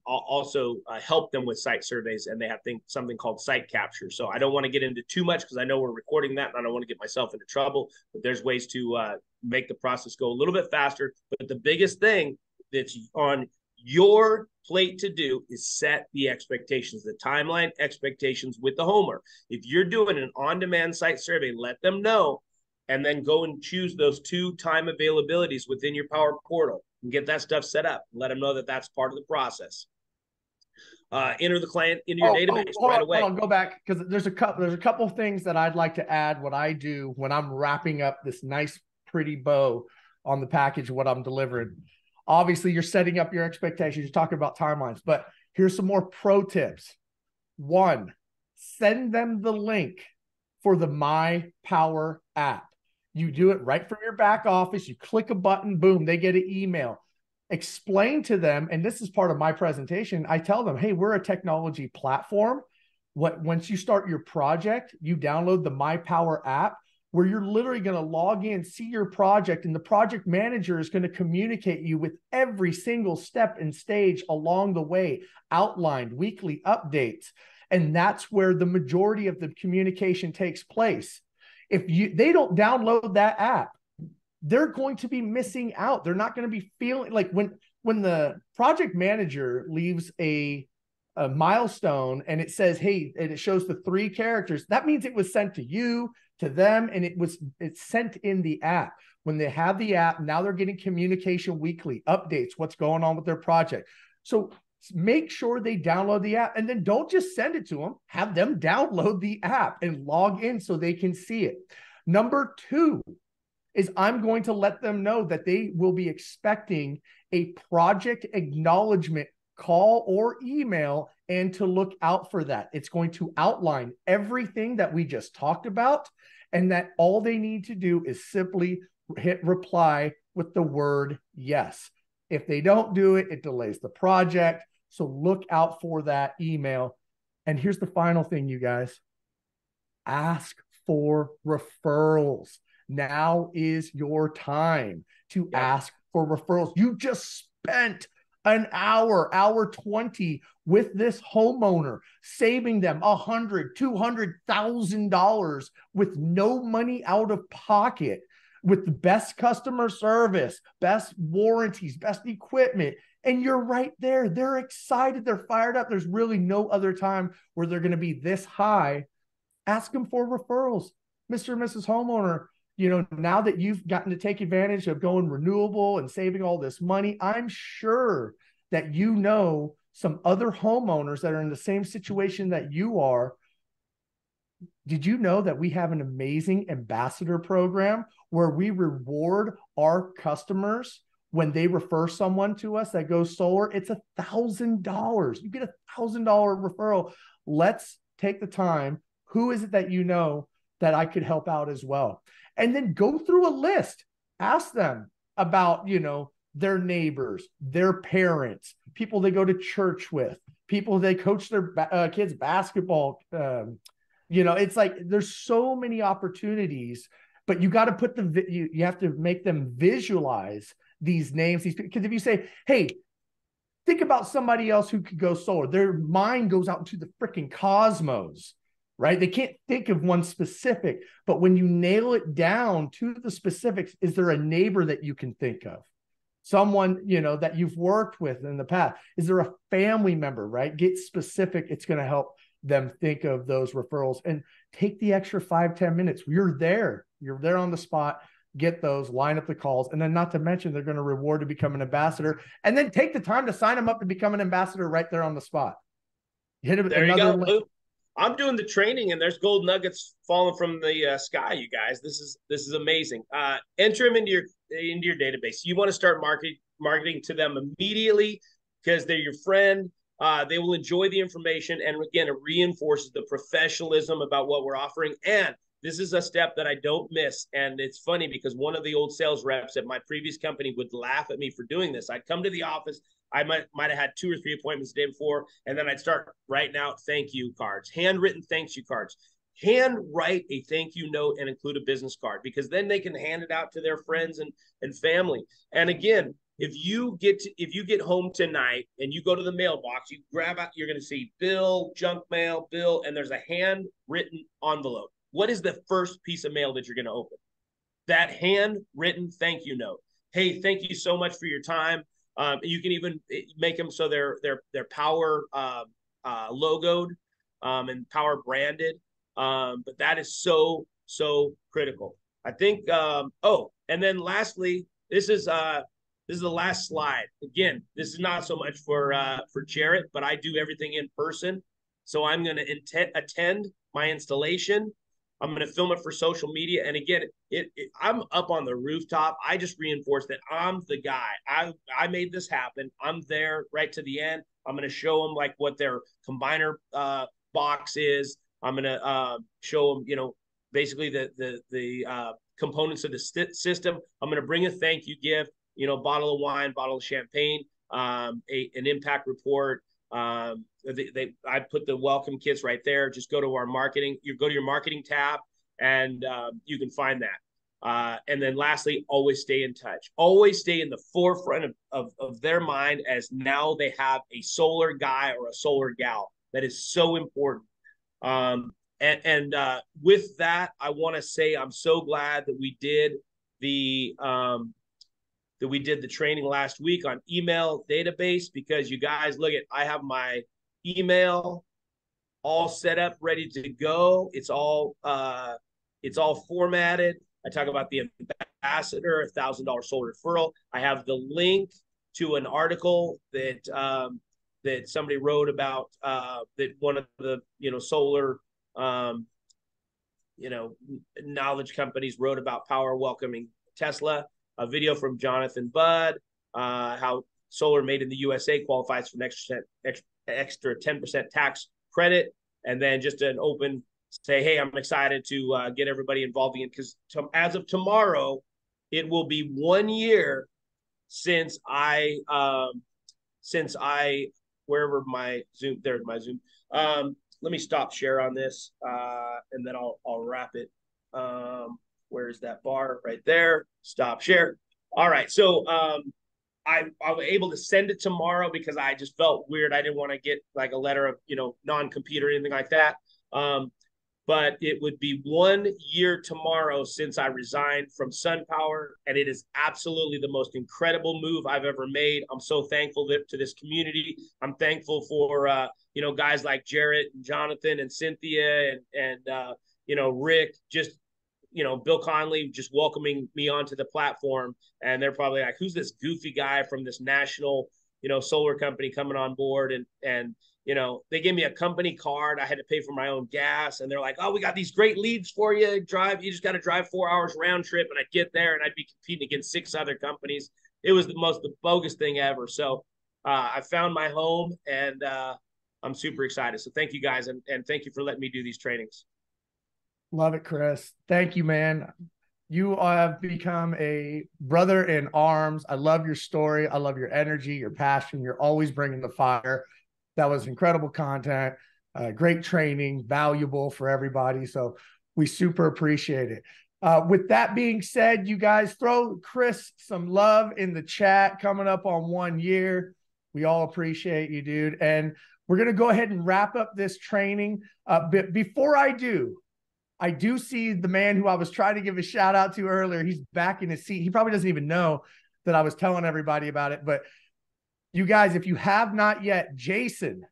also help them with site surveys, and they have something called site capture. So I don't want to get into too much because I know we're recording that, and I don't want to get myself into trouble. But there's ways to make the process go a little bit faster. But the biggest thing that's on your plate to do is set the expectations, the timeline expectations with the homeowner. If you're doing an on-demand site survey, let them know, and then go and choose those 2 time availabilities within your Power Portal and get that stuff set up. Let them know that that's part of the process. Enter the client into your database right away. Hold on, go back, because there's a couple of things that I'd like to add. What I do when I'm wrapping up this nice, pretty bow on the package, what I'm delivering. Obviously, you're setting up your expectations. You're talking about timelines, but here's some more pro tips. 1, send them the link for the My Power app. You do it right from your back office. You click a button, boom, they get an email. Explain to them, and this is part of my presentation. I tell them, hey, we're a technology platform. Once you start your project, you download the My Power app, where you're literally going to log in, see your project, and the project manager is going to communicate you with every single step and stage along the way, outlined, weekly updates. And that's where the majority of the communication takes place. If they don't download that app, they're going to be missing out. They're not going to be feeling like when the project manager leaves a milestone and it says, hey, and it shows the 3 characters, that means it was sent to you, to them, and it's sent in the app. When they have the app, now they're getting communication weekly, updates, what's going on with their project. So make sure they download the app, and then don't just send it to them. Have them download the app and log in so they can see it. Number 2 is I'm going to let them know that they will be expecting a project acknowledgement call or email, and to look out for that. It's going to outline everything that we just talked about, and that all they need to do is simply hit reply with the word yes. If they don't do it, it delays the project. So look out for that email. And here's the final thing, you guys. Ask for referrals. Now is your time to ask for referrals. You just spent an hour 20 with this homeowner, saving them $100,000, $200,000 with no money out of pocket, with the best customer service, best warranties, best equipment. And you're right there. They're excited. They're fired up. There's really no other time where they're going to be this high. Ask them for referrals. Mr. and Mrs. Homeowner, now that you've gotten to take advantage of going renewable and saving all this money, I'm sure that some other homeowners that are in the same situation that you are. Did you know that we have an amazing ambassador program where we reward our customers when they refer someone to us that goes solar? It's $1,000. You get $1,000 referral. Let's take the time. Who is it that that I could help out as well? And then go through a list. Ask them about, their neighbors, their parents, people they go to church with, people they coach their kids basketball. It's like there's so many opportunities, but you got to put you have to make them visualize these names, because if you say, hey, think about somebody else who could go solar, their mind goes out into the freaking cosmos, right? They can't think of one specific, but when you nail it down to the specifics, is there a neighbor that you can think of? Someone, that you've worked with in the past? Is there a family member, right? Get specific. It's going to help them think of those referrals, and take the extra 5-10 minutes. You're there on the spot. Get those, line up the calls, and then not to mention they're going to reward to become an ambassador, and then take the time to sign them up to become an ambassador right there on the spot. Hit it. There you go, Lou. I'm doing the training, and there's gold nuggets falling from the sky. You guys, this is amazing. Enter them into your database. You want to start marketing to them immediately because they're your friend. They will enjoy the information, and again, it reinforces the professionalism about what we're offering. And this is a step that I don't miss. And it's funny because one of the old sales reps at my previous company would laugh at me for doing this. I'd come to the office. I might have had 2 or 3 appointments the day before, and then I'd start writing out thank you cards, handwritten thank you cards. Hand write a thank you note and include a business card, because then they can hand it out to their friends and family. And again, if you get home tonight and you go to the mailbox, you grab out, you're going to see Bill, junk mail, Bill, and there's a handwritten envelope. What is the first piece of mail that you're going to open? That handwritten thank you note. Hey, thank you so much for your time. You can even make them so they're power logoed and power branded. But that is so critical. I think. And then lastly, this is the last slide. Again, this is not so much for Jarrett, but I do everything in person. So I'm going to attend my installation. I'm going to film it for social media. And again, I'm up on the rooftop. I just reinforce that I'm the guy. I made this happen. I'm there right to the end. I'm going to show them like what their combiner box is. I'm going to show them, basically the components of the system. I'm going to bring a thank you gift, bottle of wine, bottle of champagne, an impact report. I put the welcome kits right there. Just go to our marketing. You go to your marketing tab, and you can find that. And then lastly, always stay in touch. Always stay in the forefront of their mind, as now they have a solar guy or a solar gal. That is so important. With that, I want to say I'm so glad that we did the training last week on email database, because you guys, look at, I have my email all set up, ready to go. It's all formatted. I talk about the ambassador, $1,000 solar referral. I have the link to an article that that somebody wrote about that one of the solar knowledge companies wrote about power welcoming Tesla. A video from Jonathan Budd, how solar made in the USA qualifies for an extra 10% tax credit, and then just an open say, hey, I'm excited to get everybody involved in, because as of tomorrow, it will be 1 year since I wherever my Zoom, there's my Zoom. Let me stop share on this, and then I'll wrap it. Where's that bar? Right there. Stop share. All right. So I was able to send it tomorrow because I just felt weird. I didn't want to get like a letter of non-compete or anything like that. But it would be 1 year tomorrow since I resigned from SunPower, and it is absolutely the most incredible move I've ever made. I'm so thankful to this community. I'm thankful for guys like Jarrett and Jonathan and Cynthia and Rick, just Bill Conley just welcoming me onto the platform. And they're probably like, who's this goofy guy from this national solar company coming on board? And they gave me a company card. I had to pay for my own gas. And they're like, oh, we got these great leads for you. You just got to drive 4 hours round trip. And I'd get there and I'd be competing against 6 other companies. It was the bogus thing ever. So I found my home, and I'm super excited. So thank you guys. And thank you for letting me do these trainings. Love it, Chris. Thank you, man. You have become a brother in arms. I love your story. I love your energy, your passion. You're always bringing the fire. That was incredible content, great training, valuable for everybody. So we super appreciate it. With that being said, you guys throw Chris some love in the chat, coming up on 1 year. We all appreciate you, dude. And we're going to go ahead and wrap up this training. But before I do see the man who I was trying to give a shout out to earlier. He's back in his seat. He probably doesn't even know that I was telling everybody about it. But you guys, if you have not yet, Jason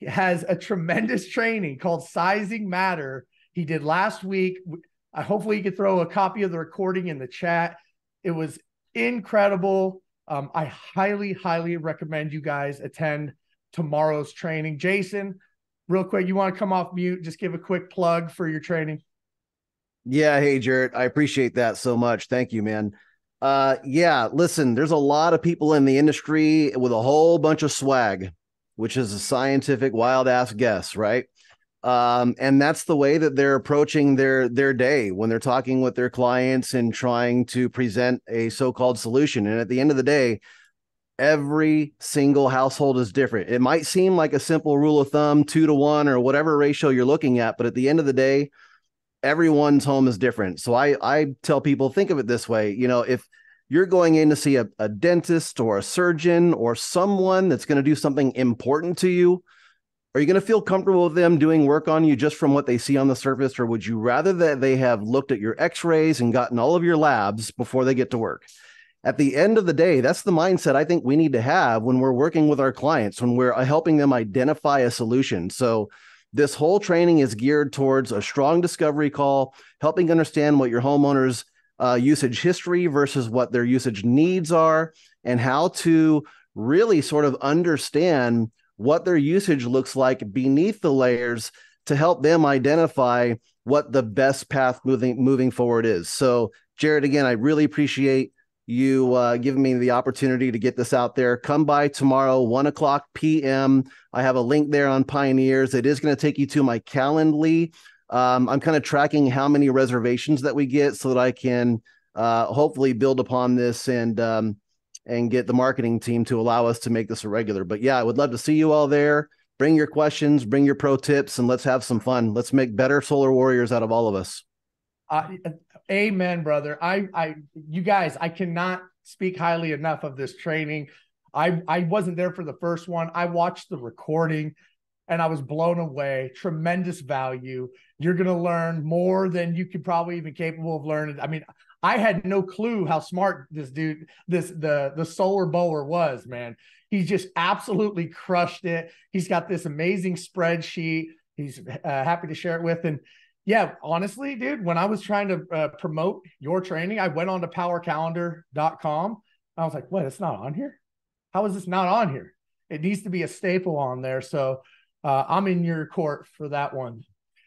has a tremendous training called Sizing Matter. He did last week. Hopefully you could throw a copy of the recording in the chat. It was incredible. I highly, highly recommend you guys attend tomorrow's training. Jason, real quick, you want to come off mute? Just give a quick plug for your training. Yeah. Hey, Jarrett, I appreciate that so much. Thank you, man. Yeah, listen, there's a lot of people in the industry with a whole bunch of swag, which is a scientific wild ass guess, right? And that's the way that they're approaching their day when they're talking with their clients and trying to present a so-called solution. And at the end of the day, every single household is different. It might seem like a simple rule of thumb, 2 to 1 or whatever ratio you're looking at, but at the end of the day, everyone's home is different. So I tell people, think of it this way. If you're going in to see a dentist or a surgeon or someone that's going to do something important to you, are you going to feel comfortable with them doing work on you just from what they see on the surface? Or would you rather that they have looked at your x-rays and gotten all of your labs before they get to work? At the end of the day, that's the mindset I think we need to have when we're working with our clients, when we're helping them identify a solution. So this whole training is geared towards a strong discovery call, helping understand what your homeowner's usage history versus what their usage needs are, and how to really sort of understand what their usage looks like beneath the layers to help them identify what the best path moving forward is. So, Jarrett, again, I really appreciate you giving me the opportunity to get this out there. Come by tomorrow, 1:00 p.m. I have a link there on Pioneers. It is going to take you to my Calendly. I'm kind of tracking how many reservations that we get so that I can hopefully build upon this and get the marketing team to allow us to make this a regular. But yeah, I would love to see you all there. Bring your questions, bring your pro tips, and let's have some fun. Let's make better solar warriors out of all of us. Amen, brother. You guys, I cannot speak highly enough of this training. I wasn't there for the first one. I watched the recording and I was blown away. Tremendous value. You're going to learn more than you could probably even capable of learning. I mean, I had no clue how smart this dude, the solar bower was, man. He just absolutely crushed it. He's got this amazing spreadsheet. He's happy to share it with. And Yeah, honestly, dude, when I was trying to promote your training, I went on to powercalendar.com. I was like, what? It's not on here? How is this not on here? It needs to be a staple on there. So I'm in your court for that one.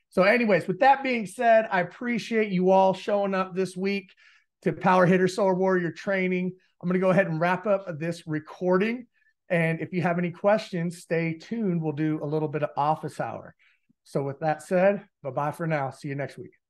So anyways, with that being said, I appreciate you all showing up this week to Power Hitter Solar Warrior training. I'm going to go ahead and wrap up this recording. And if you have any questions, stay tuned. We'll do a little bit of office hour. So with that said, bye-bye for now. See you next week.